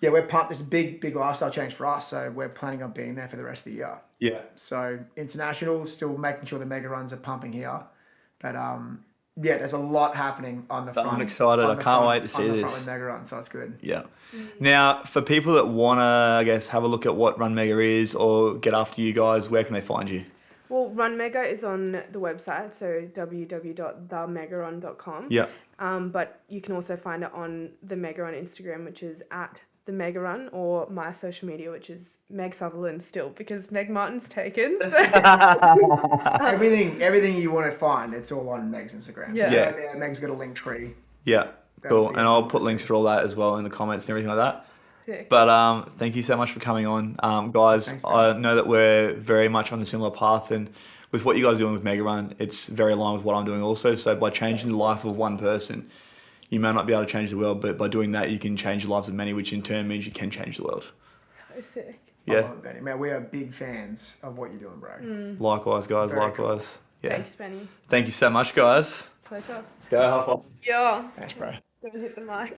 yeah, we're pumped. There's a big lifestyle change for us, so we're planning on being there for the rest of the year. Yeah. So international, still making sure the Mega runs are pumping here, but yeah, there's a lot happening on the front. I'm excited. on I the can't front- wait to see on the this. front with Mega run, so it's good. Yeah. Now, for people that want to, I guess, have a look at what Run Mega is or get after you guys, where can they find you? Well, Run Mega is on the website, so www.themegarun.com. Yeah. But you can also find it on the MEGARUN Instagram, which is at the MEGARUN, or my social media, which is Meg Sutherland still, because Meg Martin's taken. So Everything you want to find, it's all on Meg's Instagram. Yeah. Yeah. So, Meg's got a link tree. Yeah. That's Cool. the And I'll easy put one to links see. for all that as well in the comments and everything like that. Sick. But thank you so much for coming on. Guys, Thanks, bro. I know that we're very much on a similar path, and with what you guys are doing with MEGARUN, it's very aligned with what I'm doing also. So by changing the life of one person, you may not be able to change the world, but by doing that, you can change the lives of many, which in turn means you can change the world. So sick. I Yeah. love it, Benny. Man, we are big fans of what you're doing, bro. Likewise, guys. Very likewise. Yeah. Thanks, Benny. Thank you so much, guys. Pleasure. Let's go. Have fun. Yeah. Thanks, bro. Don't hit the mic.